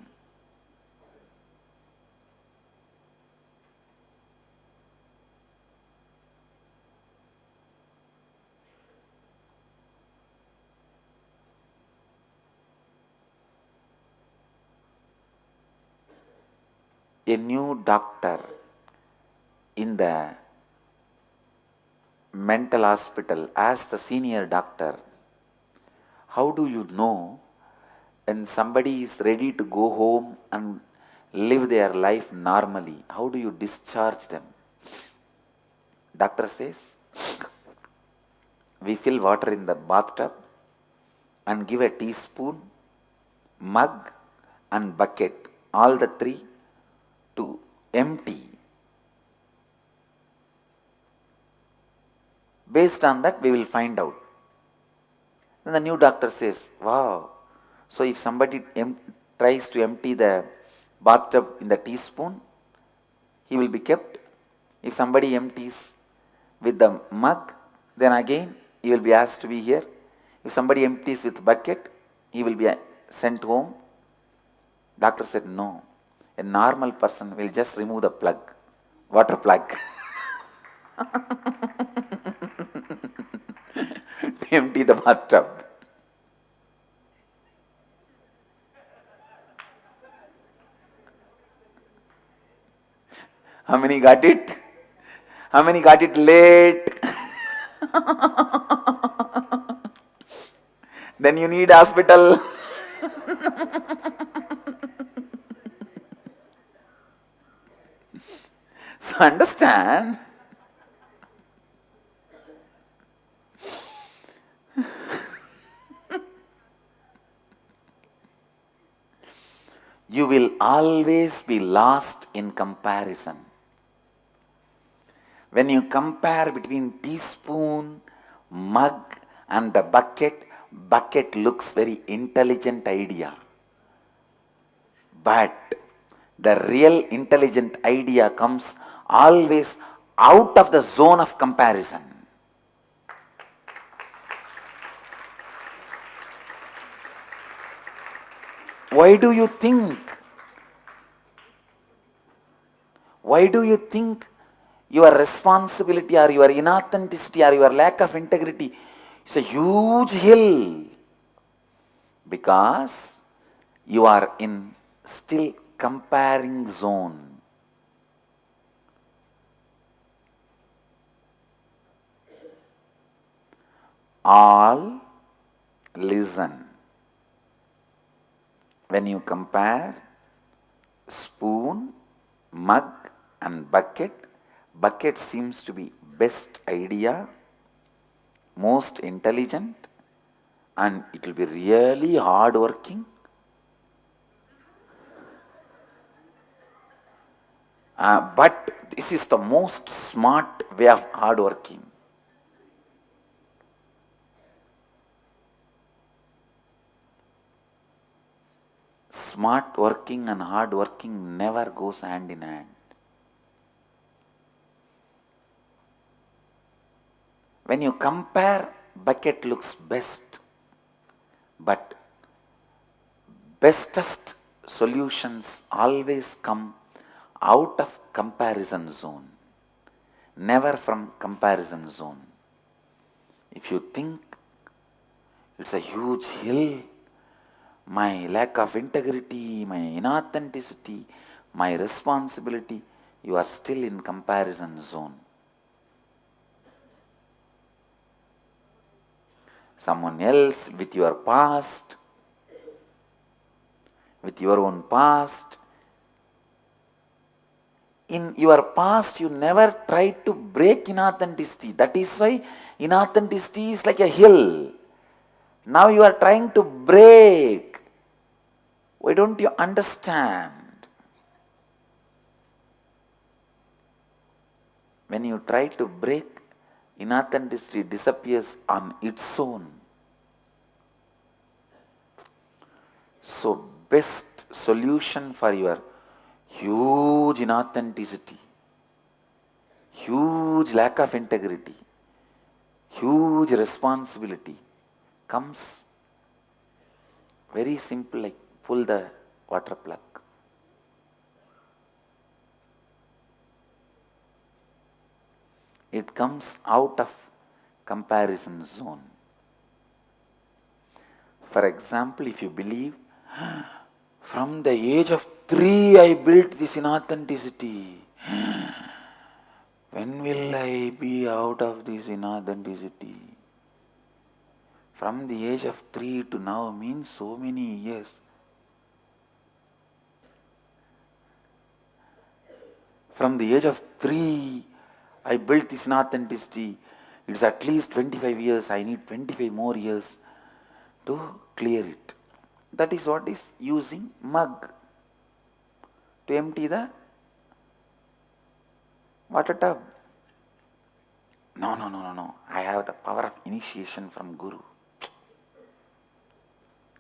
A new doctor in the mental hospital as the senior doctor, how do you know when somebody is ready to go home and live their life normally? How do you discharge them? Doctor says, we fill water in the bathtub and give a teaspoon, mug and bucket, all the three to empty. Based on that, we will find out. Then the new doctor says, wow, so if somebody tries to empty the bathtub in the teaspoon, he will be kept. If somebody empties with the mug, then again he will be asked to be here. If somebody empties with bucket, he will be sent home. Doctor said, no. A normal person will just remove the plug, water plug. To empty the bathtub. How many got it? How many got it late? Then you need hospital. So understand, you will always be lost in comparison. When you compare between teaspoon, mug and the bucket looks very intelligent idea. But The real intelligent idea comes always out of the zone of comparison. Why do you think? Why do you think your responsibility or your inauthenticity or your lack of integrity is a huge hill? Because you are in still comparing zone. All listen. When you compare spoon, mug and bucket, bucket seems to be best idea, most intelligent, and it will be really hard working. But this is the most smart way of hard working. Smart working and hard working never goes hand in hand. When you compare, bucket looks best, but bestest solutions always come out of comparison zone, never from comparison zone. If you think it's a huge hill, my lack of integrity, my inauthenticity, my responsibility, you are still in comparison zone. Someone else with your past, with your own past. In your past, you never tried to break inauthenticity. That is why inauthenticity is like a hill. Now you are trying to break. Why don't you understand? When you try to break, inauthenticity disappears on its own. So, best solution for your huge inauthenticity, huge lack of integrity, huge responsibility comes very simple, like pull the water plug. It comes out of comparison zone. For example, if you believe, from the age of 3 I built this inauthenticity. When will I be out of this inauthenticity? From the age of 3 to now means so many years. From the age of 3, I built this inauthenticity. It's at least 25 years. I need 25 more years to clear it. That is what is using mug to empty the water tub. No. I have the power of initiation from Guru.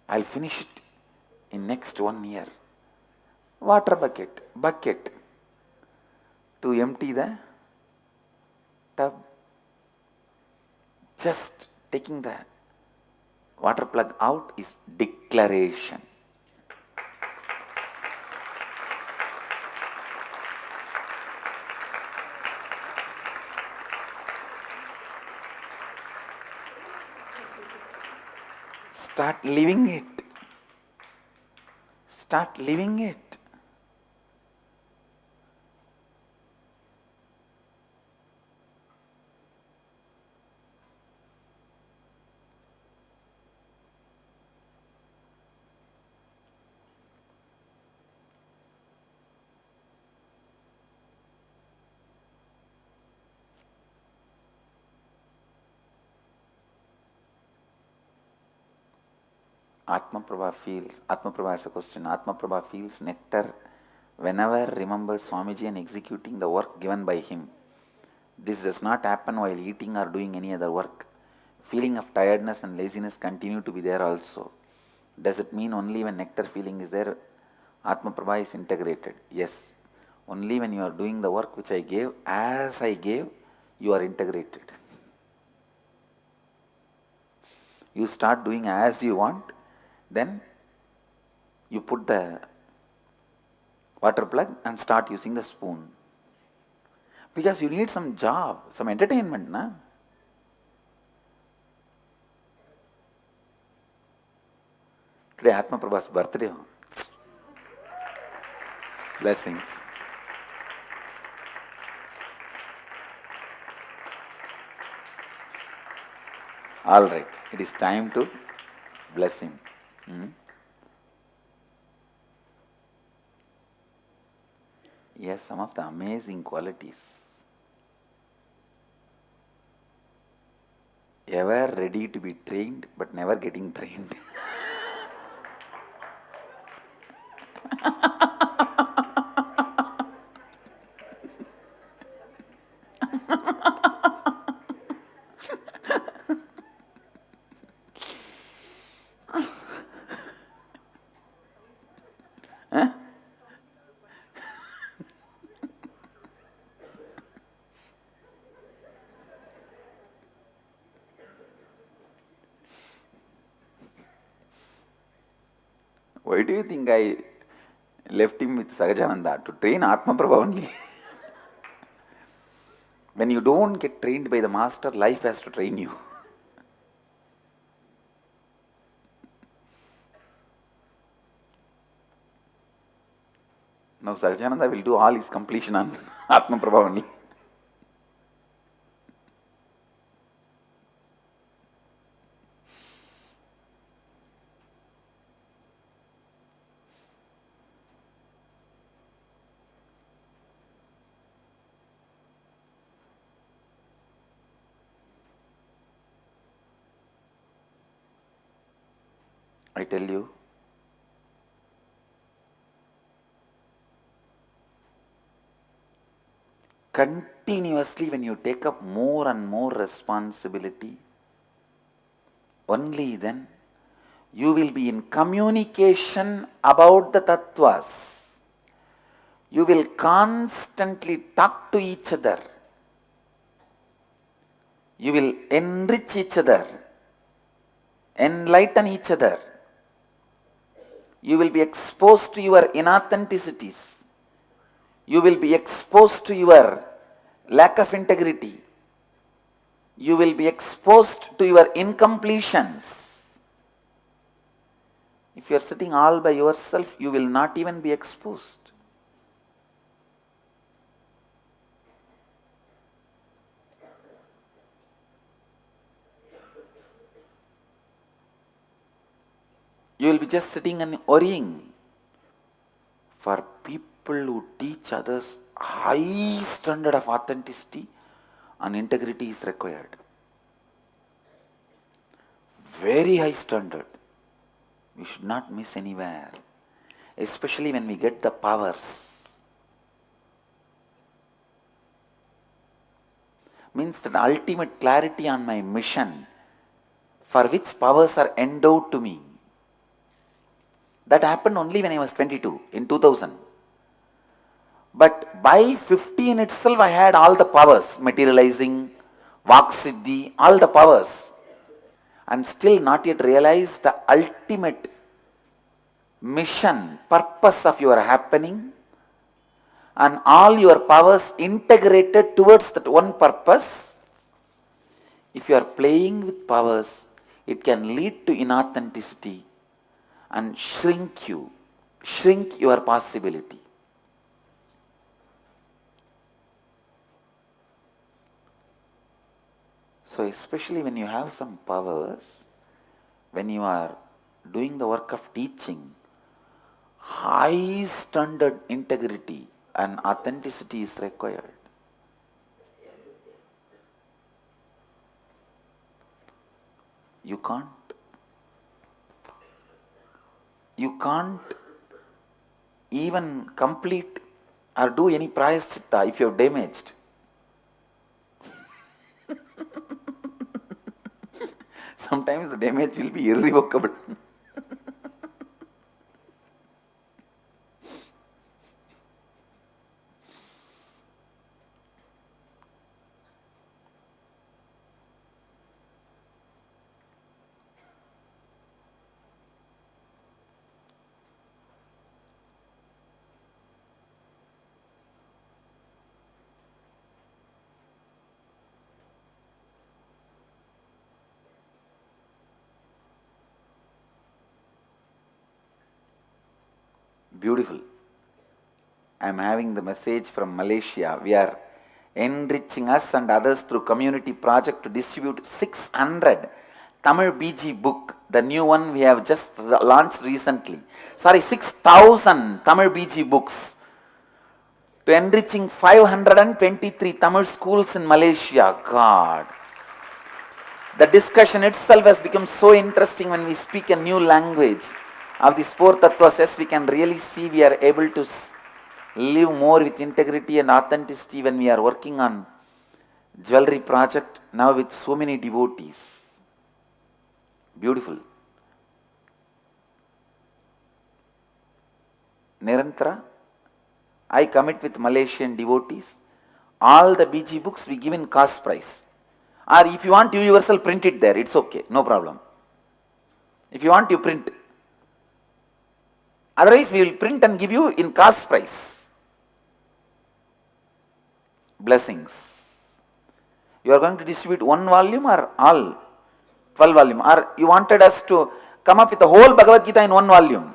I'll finish it in next 1 year. Water bucket to empty the tub. Just taking the water plug out is declaration. Start living it. Start living it. Atmaprabha has a question. Atmaprabha feels nectar whenever remembers Swamiji and executing the work given by him. This does not happen while eating or doing any other work. Feeling of tiredness and laziness continue to be there also. Does it mean only when nectar feeling is there, Atma Prabha is integrated. Yes. Only when you are doing the work which I gave, as I gave, you are integrated. You start doing as you want, then you put the water plug and start using the spoon. Because you need some job, some entertainment, na? Today Atma Prabha's birthday. Blessings. All right, it is time to bless him. Yes, some of the amazing qualities. Ever ready to be trained, but never getting trained. Why do you think I left him with Sahajananda? To train Atma Prabha only. When you don't get trained by the master, life has to train you. Now Sahajananda will do all his completion on Atma Prabha only. I tell you, continuously when you take up more and more responsibility, only then you will be in communication about the tattvas. You will constantly talk to each other. You will enrich each other, enlighten each other. You will be exposed to your inauthenticities. You will be exposed to your lack of integrity. You will be exposed to your incompletions. If you are sitting all by yourself, you will not even be exposed. You will be just sitting and worrying. For people who teach others, high standard of authenticity and integrity is required. Very high standard. We should not miss anywhere. Especially when we get the powers. Means that ultimate clarity on my mission, for which powers are endowed to me. That happened only when I was 22, in 2000. But by 15 itself, I had all the powers, materializing, Vak Siddhi, all the powers. And still not yet realized the ultimate mission, purpose of your happening, and all your powers integrated towards that one purpose. If you are playing with powers, it can lead to inauthenticity and shrink your possibility. So especially when you have some powers, when you are doing the work of teaching, high standard integrity and authenticity is required. You can't even complete or do any prayaschitta if you have damaged. Sometimes the damage will be irrevocable. Beautiful. I am having the message from Malaysia. We are enriching us and others through community project to distribute 600 Tamil BG book. The new one we have just launched recently. Sorry, 6,000 Tamil BG books to enriching 523 Tamil schools in Malaysia. God. The discussion itself has become so interesting when we speak a new language of these four tattvas. Yes, we can really see we are able to live more with integrity and authenticity when we are working on jewelry project now with so many devotees. Beautiful. Nirantara, I commit with Malaysian devotees. All the BG books we give in cost price. Or if you want, you yourself print it there. It's okay. No problem. If you want, you print. Otherwise, we will print and give you in cost price. Blessings. You are going to distribute one volume or all 12 volume, or you wanted us to come up with the whole Bhagavad Gita in one volume?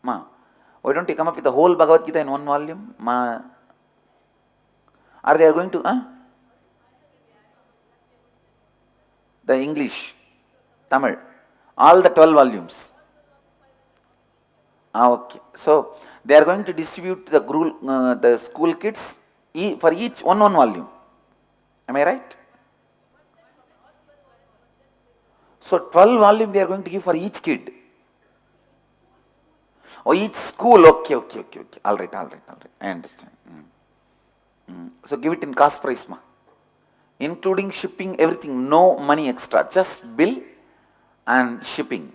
Ma, why don't you come up with the whole Bhagavad Gita in one volume? Ma, are they going to? The English, Tamil, all the 12 volumes. Okay. So they are going to distribute the school kids for each one volume. Am I right? So 12 volume they are going to give for each kid. Oh, each school. Okay. All right. I understand. So give it in cost price, ma. Including shipping, everything, no money extra. Just bill and shipping.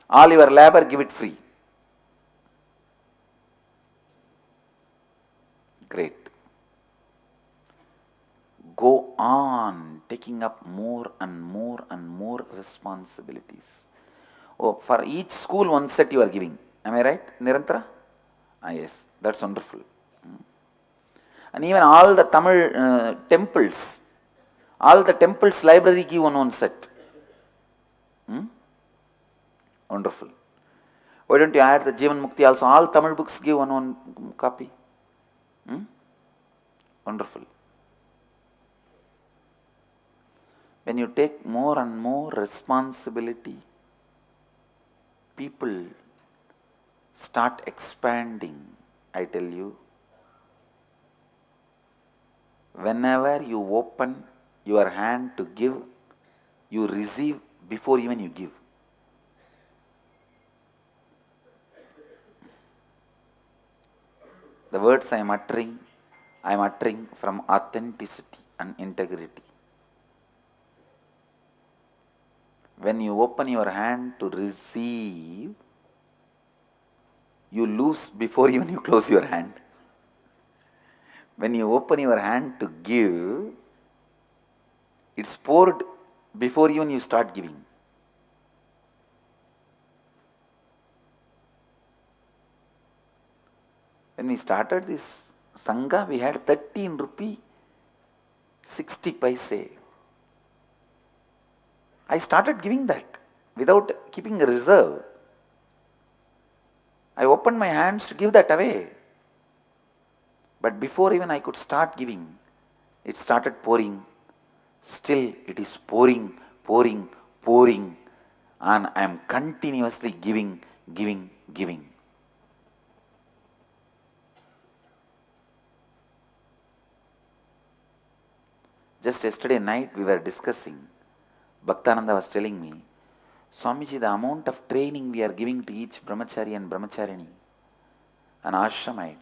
All your labor, give it free. Great. Go on taking up more and more responsibilities. Oh, for each school one set you are giving. Am I right, Nirantara? Yes, that's wonderful. And even all the Tamil temples, all the temples library give one set. Wonderful. Why don't you add the Jivan Mukti also? All Tamil books give one copy. Wonderful. When you take more and more responsibility, people start expanding, I tell you. Whenever you open your hand to give, you receive before even you give. The words I am uttering from authenticity and integrity. When you open your hand to receive, you lose before even you close your hand. When you open your hand to give, it's poured before even you start giving. When we started this Sangha, we had 13 rupee 60 paise. I started giving that without keeping a reserve. I opened my hands to give that away. But before even I could start giving, it started pouring. Still it is pouring, and I am continuously giving. Just yesterday night we were discussing, Bhaktananda was telling me, Swamiji, the amount of training we are giving to each brahmachari and brahmacharini, an ashramite,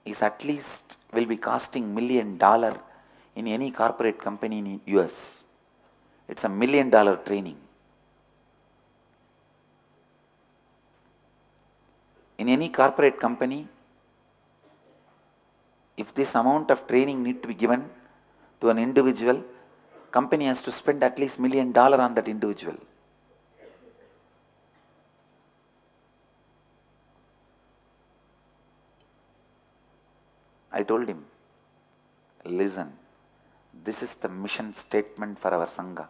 is at least will be costing $1 million in any corporate company in US. It's $1 million training. In any corporate company, if this amount of training need to be given to an individual, company has to spend at least $1 million on that individual. I told him, listen, this is the mission statement for our Sangha.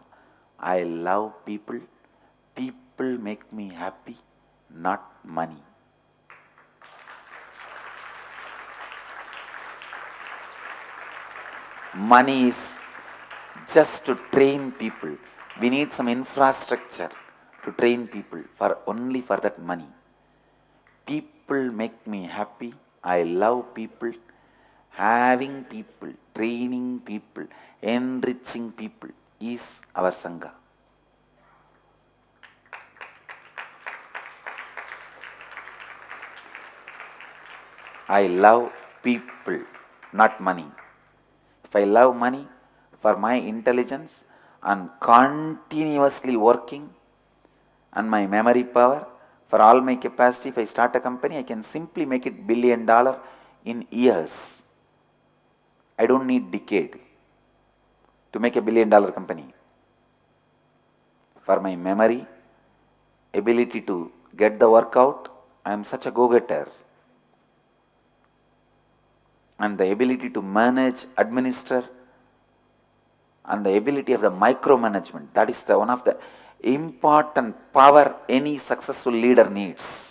I love people. People make me happy, not money. Money is just to train people. We need some infrastructure to train people for only for that money. People make me happy. I love people. Having people, training people, enriching people is our Sangha. I love people, not money. If I love money for my intelligence and continuously working and my memory power for all my capacity, if I start a company, I can simply make it $1 billion in years. I don't need decade to make a $1 billion company. For my memory, ability to get the work out, I am such a go-getter. And the ability to manage, administer, and the ability of the micromanagement, that is the one of the important power any successful leader needs.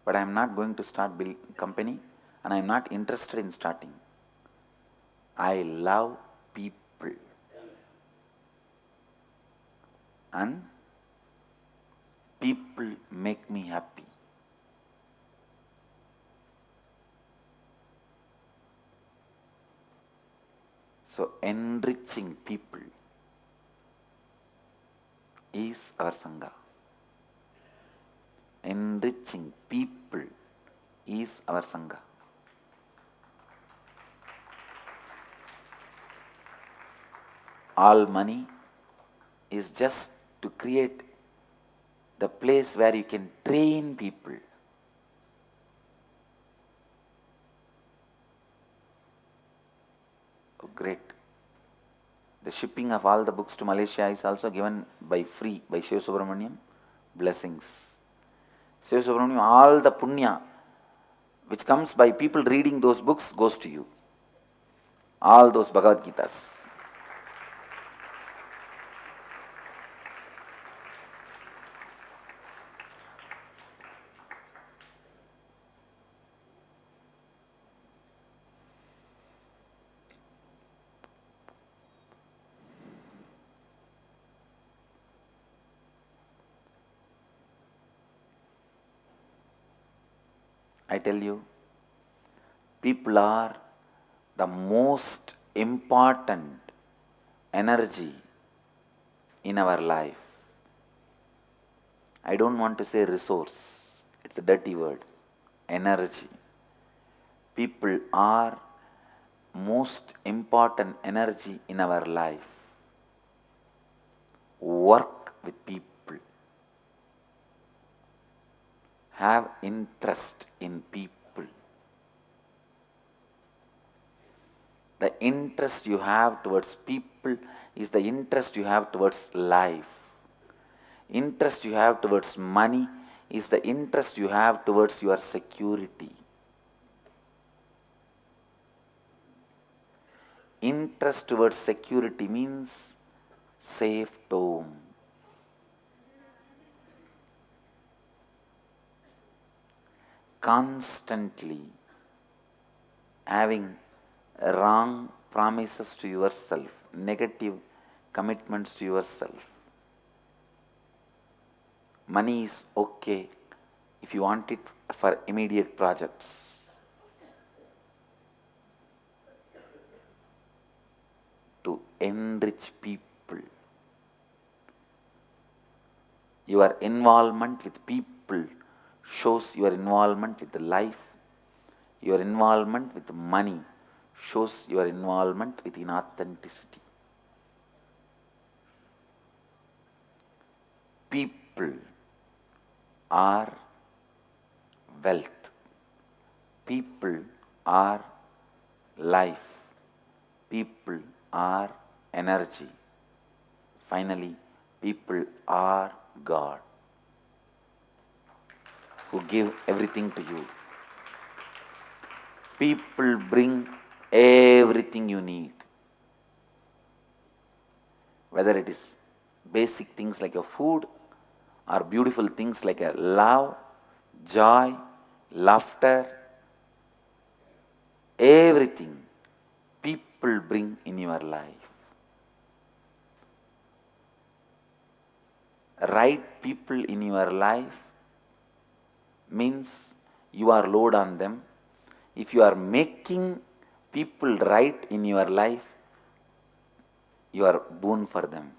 But I am not going to start a company, and I am not interested in starting. I love people. And people make me happy. So enriching people is our Sangha. Enriching people is our Sangha. All money is just to create the place where you can train people. Oh, great. The shipping of all the books to Malaysia is also given by free by Shiva Subramaniam. Blessings. Shiva Subramaniam, all the punya which comes by people reading those books goes to you. All those Bhagavad Gitas. I tell you, people are the most important energy in our life. I don't want to say resource, it's a dirty word. Energy. People are most important energy in our life. Work with people. Have interest in people. The interest you have towards people is the interest you have towards life. Interest you have towards money is the interest you have towards your security. Interest towards security means safe home. Constantly having wrong promises to yourself, negative commitments to yourself. Money is okay if you want it for immediate projects. To enrich people. Your involvement with people shows your involvement with life. Your involvement with money shows your involvement with inauthenticity. People are wealth. People are life. People are energy. Finally, people are God, who give everything to you. People bring everything you need. Whether it is basic things like a food or beautiful things like a love, joy, laughter, everything people bring in your life. Right people in your life means you are load on them. If you are making people right in your life, you are boon for them.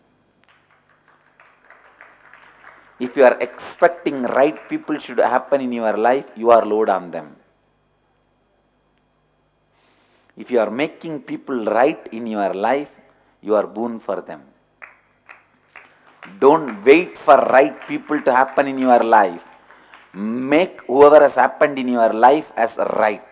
If you are expecting right people should happen in your life, you are load on them. If you are making people right in your life, you are boon for them. Don't wait for right people to happen in your life. Make whoever has happened in your life as right.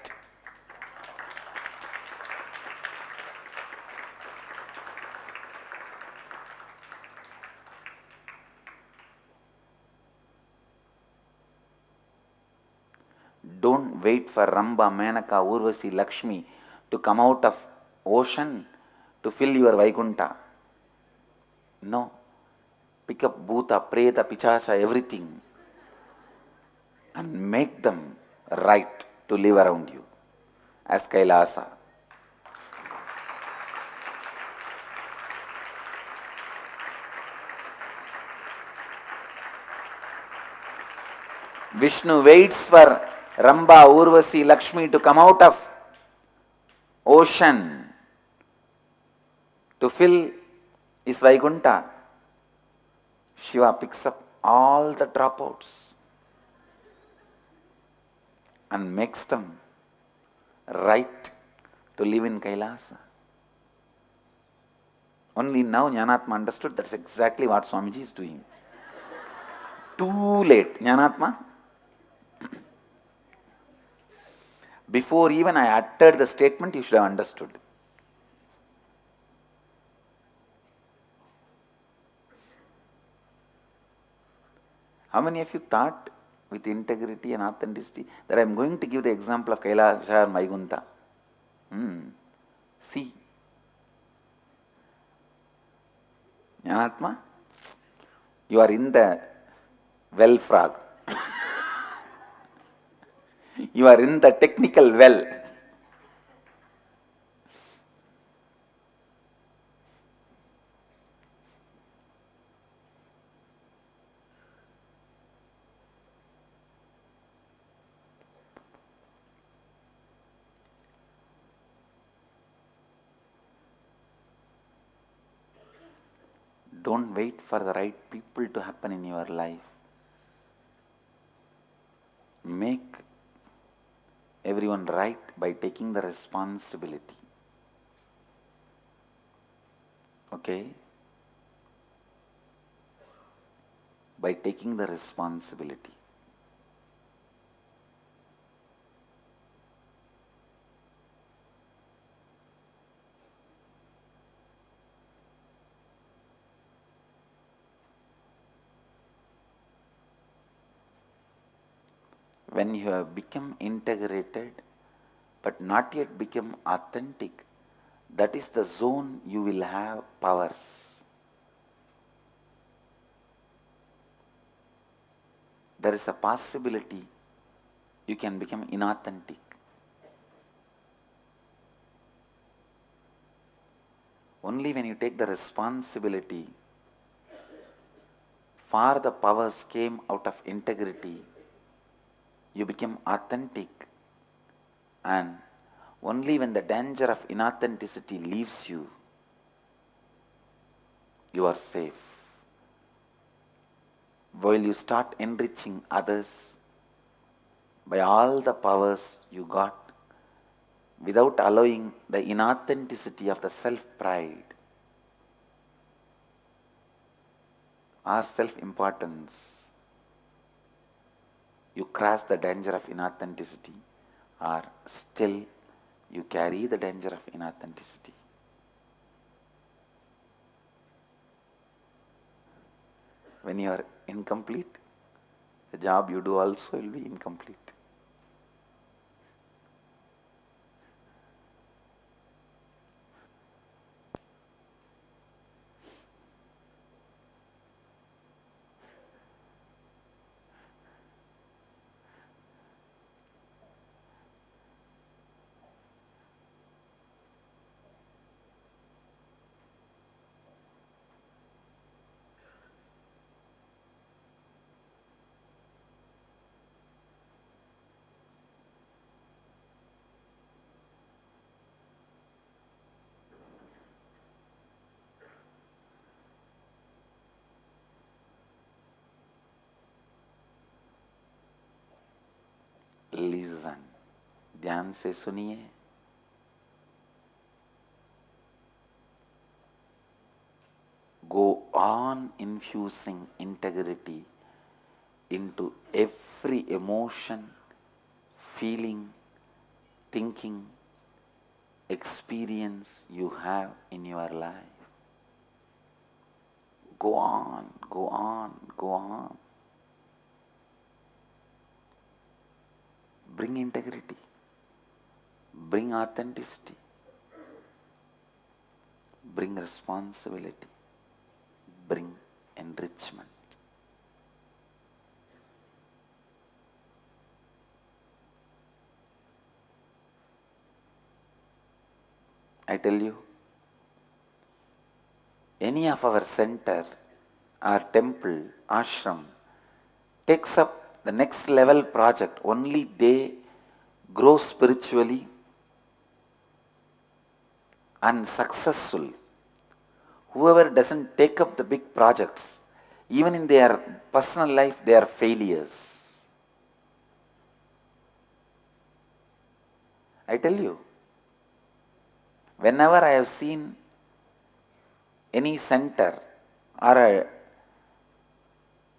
Don't wait for Ramba, Menaka, Urvasi, Lakshmi to come out of ocean to fill your Vaikunta. No. Pick up Bhuta, Preta, Pichasa, everything and make them right to live around you as Kailasa. Vishnu waits for Ramba, Urvasi, Lakshmi to come out of ocean to fill his Vaikunta. Shiva picks up all the dropouts and makes them right to live in Kailasa. Only now Jnanatma understood that's exactly what Swamiji is doing. Too late, Jnanatma. Before even I uttered the statement, you should have understood. How many of you thought with integrity and authenticity that I am going to give the example of Kailasa or Vaikunta? See. Jnanatma, you are in the well frog. You are in the technical well. Don't wait for the right people to happen in your life. Make everyone right by taking the responsibility. Okay? By taking the responsibility. When you have become integrated but not yet become authentic, that is the zone you will have powers. There is a possibility you can become inauthentic. Only when you take the responsibility for the powers came out of integrity, you become authentic, and only when the danger of inauthenticity leaves you, you are safe. While you start enriching others by all the powers you got without allowing the inauthenticity of the self-pride or self-importance, you cross the danger of inauthenticity, or still you carry the danger of inauthenticity. When you are incomplete, the job you do also will be incomplete. Listen, ध्यान से सुनिए। Go on infusing integrity into every emotion, feeling, thinking, experience you have in your life. Go on, go on, go on. Bring integrity, bring authenticity, bring responsibility, bring enrichment. I tell you, any of our center, our temple, ashram, takes up the next level project, only they grow spiritually and successful. Whoever doesn't take up the big projects, even in their personal life, they are failures. I tell you, whenever I have seen any center or a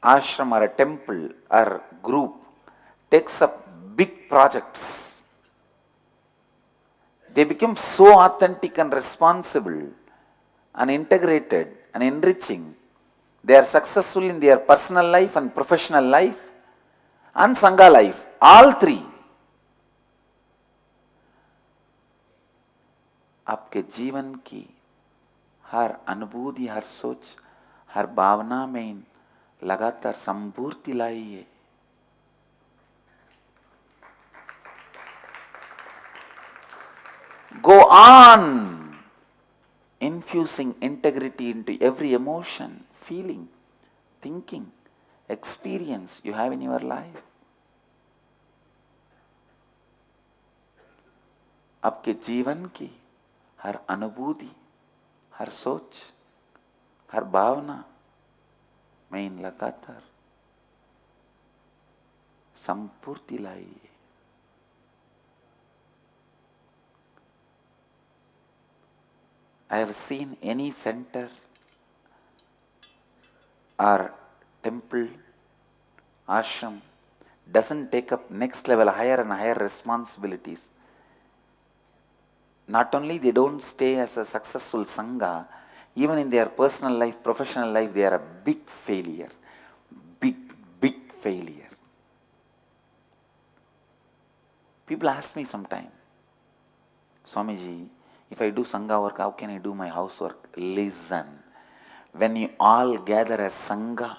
ashram or a temple or group takes up big projects, they become so authentic and responsible and integrated and enriching. They are successful in their personal life and professional life and Sangha life, all three. आपके जीवन की हर अनुभूति, हर सोच, हर भावना में लगातार संपूर्ति लाइए। Go on infusing integrity into every emotion, feeling, thinking, experience you have in your life. आपके जीवन की हर अनुभूति, हर सोच, हर भावना में इन लगातार संपूर्ति लाइए। I have seen any center or temple, ashram doesn't take up next level higher and higher responsibilities. Not only they don't stay as a successful Sangha, even in their personal life, professional life, they are a big failure. Big failure. People ask me sometimes, Swamiji, if I do Sangha work, how can I do my housework? Listen, when you all gather as Sangha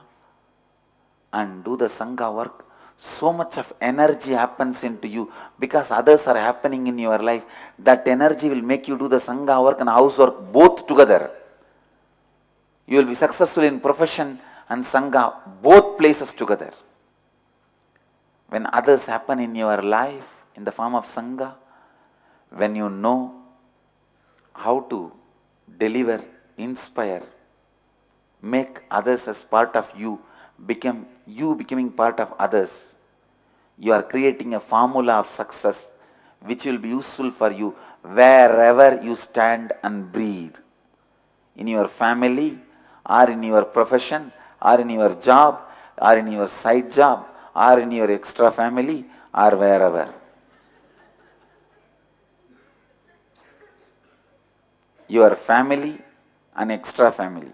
and do the Sangha work, so much of energy happens into you because others are happening in your life. That energy will make you do the Sangha work and housework both together. You will be successful in profession and Sangha, both places together. When others happen in your life in the form of Sangha, when you know how to deliver, inspire, make others as part of you, becoming part of others, you are creating a formula of success which will be useful for you wherever you stand and breathe. In your family, or in your profession, or in your job, or in your side job, or in your extra family, or wherever. Your family and extra family.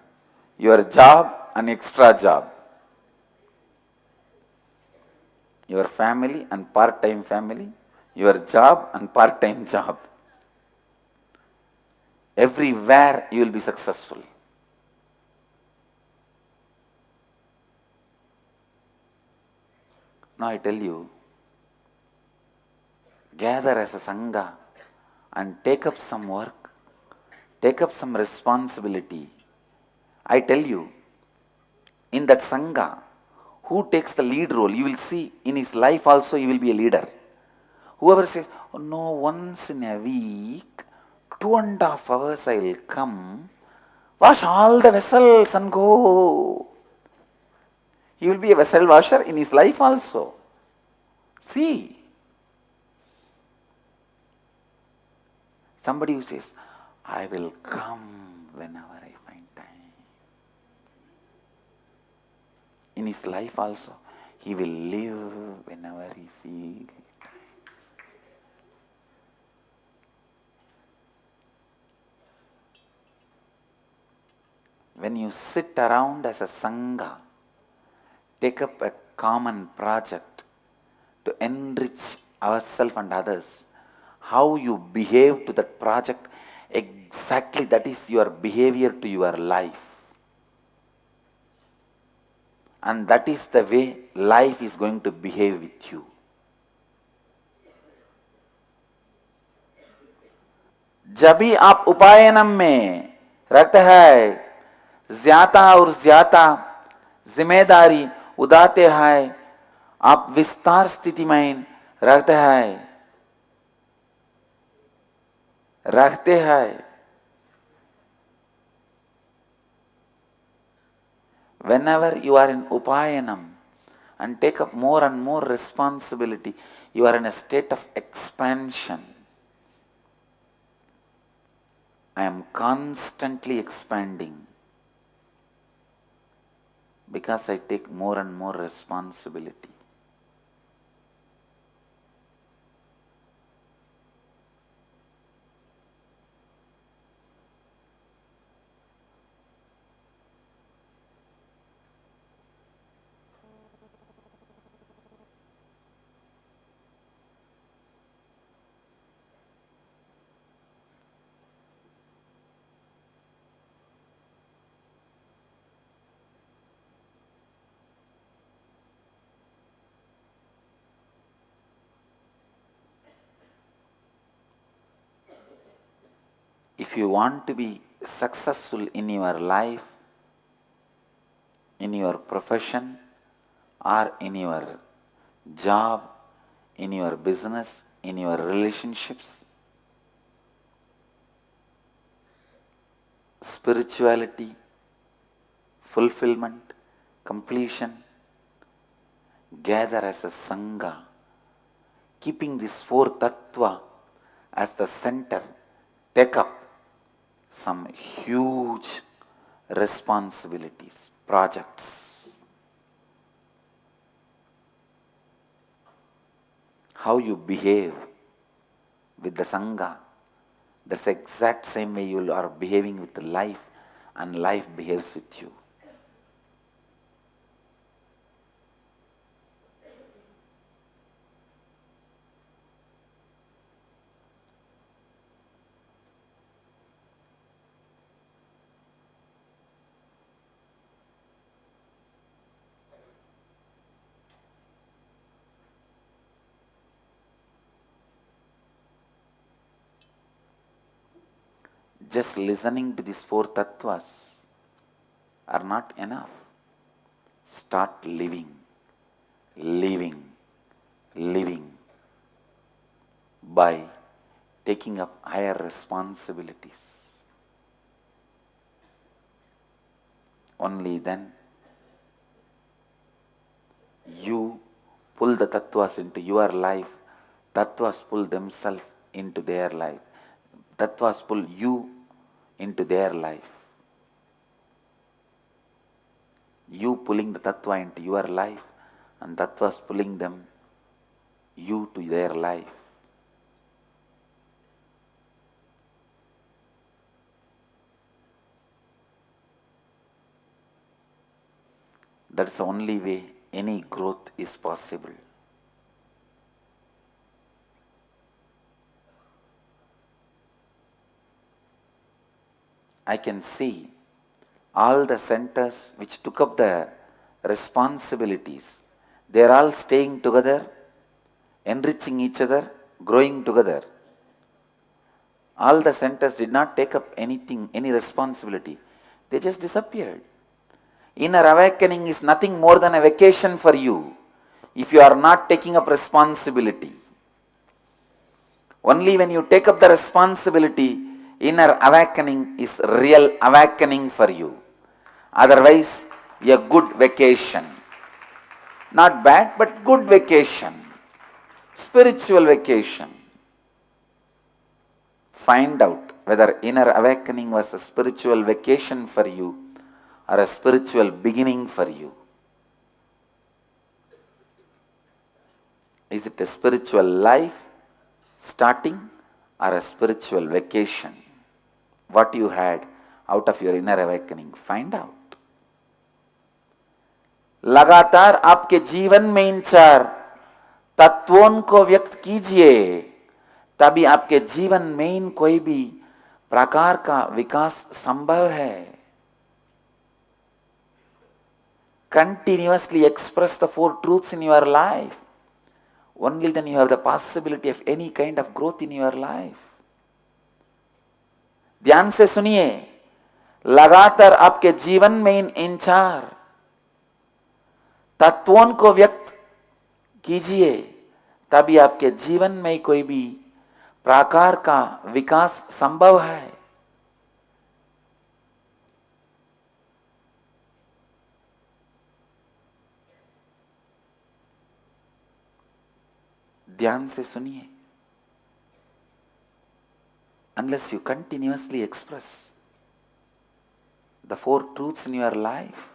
Your job and extra job. Your family and part-time family. Your job and part-time job. Everywhere you will be successful. Now I tell you, gather as a Sangha and take up some work, take up some responsibility. I tell you, in that Sangha, who takes the lead role, you will see in his life also he will be a leader. Whoever says, oh, no, once in a week, 2.5 hours I will come, wash all the vessels and go. He will be a vessel washer in his life also. See, Somebody who says, I will come whenever I find time. In his life also, he will live whenever he feels. When you sit around as a Sangha, take up a common project to enrich ourselves and others, how you behave to that project, exactly that is your behavior to your life. And that is the way life is going to behave with you. जब भी आप उपायनम में रखते हैं, ज्यादा और ज्यादा जिम्मेदारी उठाते हैं, आप विस्तार स्थिति में रखते हैं. Whenever you are in upayanam and take up more and more responsibility, you are in a state of expansion. I am constantly expanding because I take more and more responsibility. If you want to be successful in your life, in your profession, or in your job, in your business, in your relationships, spirituality, fulfillment, completion, gather as a Sangha, keeping this four tattva as the center, take up some huge responsibilities, projects. How you behave with the Sangha, that's the exact same way you are behaving with life, and life behaves with you. Just listening to these four tattvas are not enough. Start living, living, living by taking up higher responsibilities. Only then you pull the tattvas into your life, tattvas pull themselves into their life, tattvas pull you into their life. You pulling the tattva into your life, and tattvas pulling them, you to their life. That's the only way any growth is possible. I can see all the centers which took up the responsibilities, they are all staying together, enriching each other, growing together. All the centers did not take up anything, any responsibility. They just disappeared. Inner awakening is nothing more than a vacation for you if you are not taking up responsibility. Only when you take up the responsibility, inner awakening is real awakening for you. Otherwise, a good vacation. Not bad, but good vacation. Spiritual vacation. find out whether inner awakening was a spiritual vacation for you or a spiritual beginning for you. Is it a spiritual life starting or a spiritual vacation? What you had out of your inner awakening, find out. लगातार आपके जीवन में इन चार तत्वों को व्यक्त कीजिए, तभी आपके जीवन में इन कोई भी प्रकार का विकास संभव है. Continuously express the four truths in your life. Only then you have the possibility of any kind of growth in your life. ध्यान से सुनिए, लगातार आपके जीवन में इन चार तत्वों को व्यक्त कीजिए, तभी आपके जीवन में कोई भी प्रकार का विकास संभव है. ध्यान से सुनिए. Unless you continuously express the four truths in your life,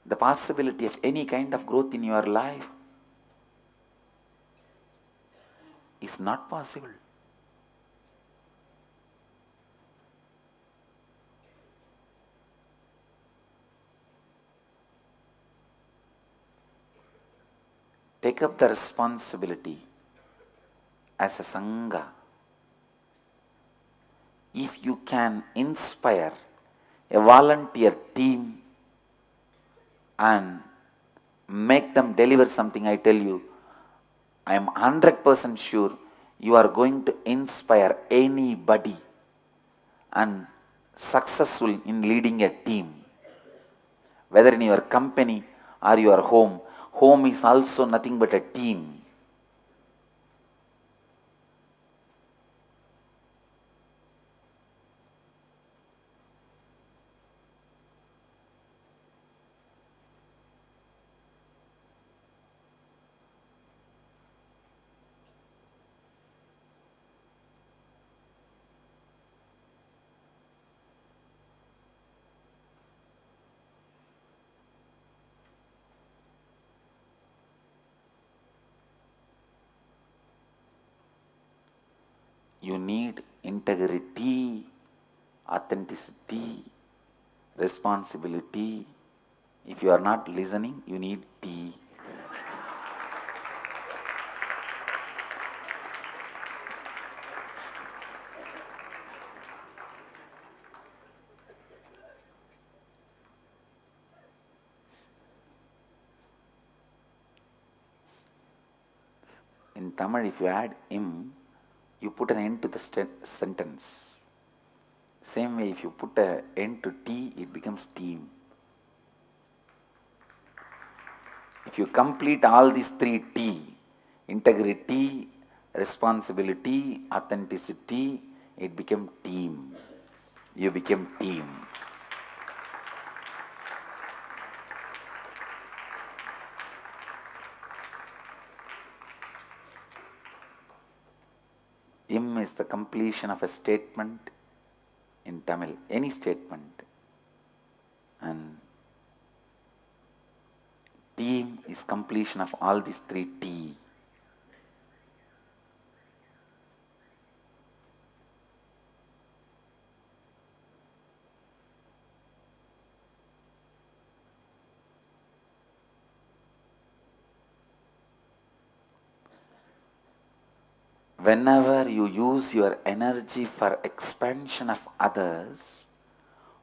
the possibility of any kind of growth in your life is not possible. Take up the responsibility as a Sangha. If you can inspire a volunteer team and make them deliver something, I tell you, I am 100% sure you are going to inspire anybody and successful in leading a team. Whether in your company or your home, home is also nothing but a team. You need integrity, authenticity, responsibility. If you are not listening, you need tea. In Tamil, if you add im, you put an end to the sentence. Same way, if you put an end to tea, it becomes team. If you complete all these three T, integrity, responsibility, authenticity, it became team. You became team. Im is the completion of a statement in Tamil, any statement. And team is completion of all these three T. Whenever you use your energy for expansion of others,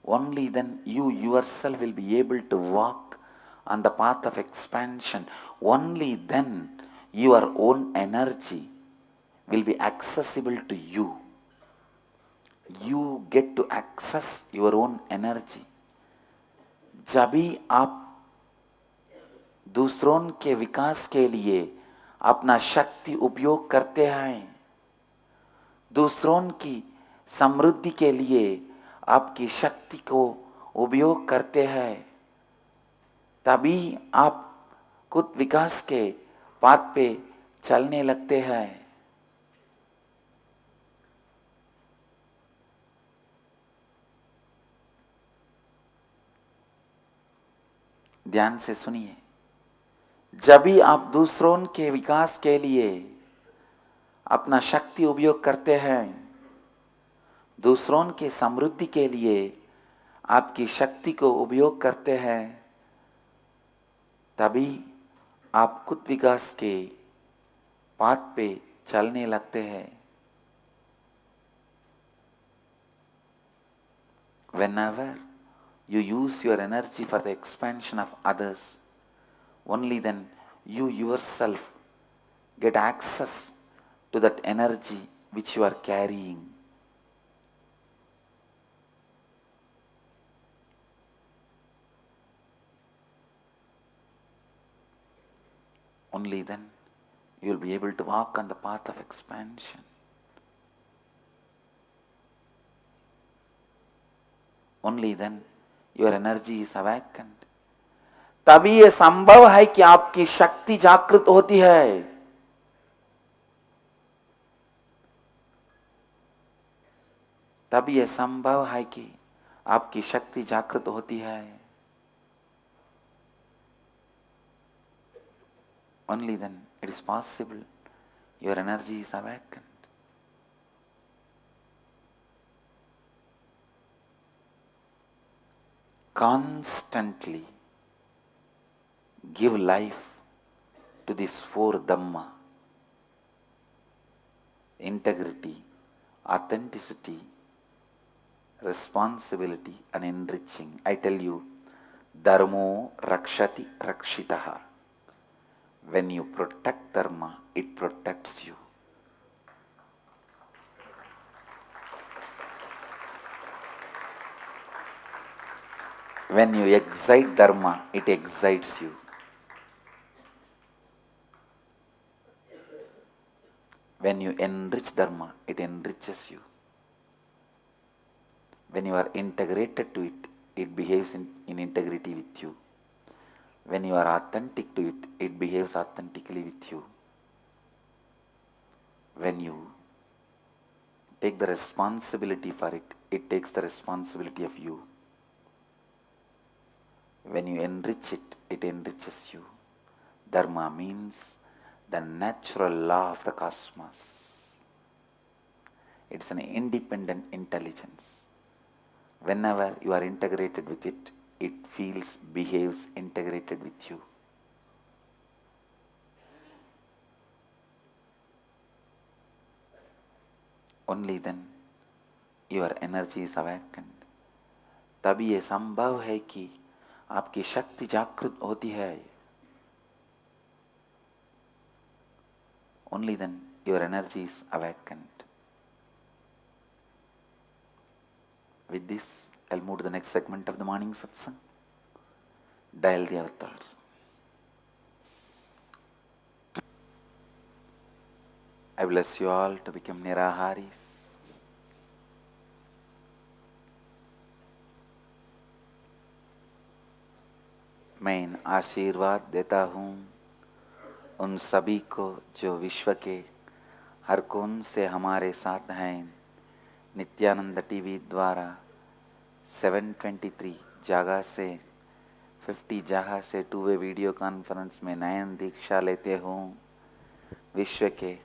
only then you yourself will be able to walk on the path of expansion. Only then your own energy will be accessible to you. You get to access your own energy. जब भी आप दूसरों के विकास के लिए अपना शक्ति उपयोग करते हैं, दूसरों की समृद्धि के लिए आपकी शक्ति को उपयोग करते हैं, तभी आप खुद विकास के पाथ पे चलने लगते हैं. ध्यान से सुनिए, जब भी आप दूसरों के विकास के लिए अपना शक्ति उपयोग करते हैं, दूसरों के समृद्धि के लिए आपकी शक्ति को उपयोग करते हैं, तभी आप खुद विकास के पाथ पे चलने लगते हैं। Whenever you use your energy for the expansion of others, only then you yourself get access to that energy which you are carrying. Only then you will be able to walk on the path of expansion. Only then your energy is awakened. तभी यह संभव है कि आपकी शक्ति जागृत होती है। तभी यह संभव है कि आपकी शक्ति जागृत होती है। Only then it is possible your energy is awakened. Constantly give life to these four Dhamma: integrity, authenticity, responsibility, and enriching. I tell you, Dharmo rakshati rakshitaha. When you protect Dharma, it protects you. When you excite Dharma, it excites you. When you enrich Dharma, it enriches you. When you are integrated to it, it behaves in integrity with you. When you are authentic to it, it behaves authentically with you. When you take the responsibility for it, it takes the responsibility of you. When you enrich it, it enriches you. Dharma means the natural law of the cosmos. It's an independent intelligence. Whenever you are integrated with it, it feels, behaves integrated with you. Only then your energy is awakened. तभी ये संभव है कि आपकी शक्ति जागृत होती है। Only then your energy is awakened. With this, I'll move to the next segment of the morning satsang. Dial the avatar. I bless you all to become Niraharis. मैं इन आशीर्वाद देता हूँ उन सभी को जो विश्व के हर कोण से हमारे साथ हैं। नित्यानंद टीवी द्वारा 723 जगह से 50 जगह से 2-वे वीडियो कॉन्फ्रेंस में नयन दीक्षा लेते हूँ। विश्व के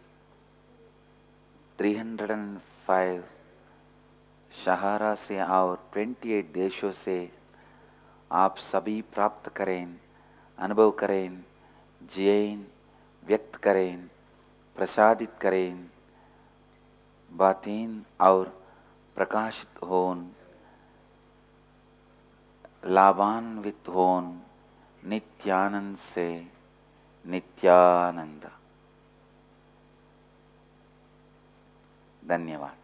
305 शहरों से और 28 देशों से आप सभी प्राप्त करें, अनुभव करें, जिएं, व्यक्त करें, प्रसादित करें, बातें और प्रकाशित हों, लाभान्वित हों, नित्यानंद से नित्यानंद। धन्यवाद।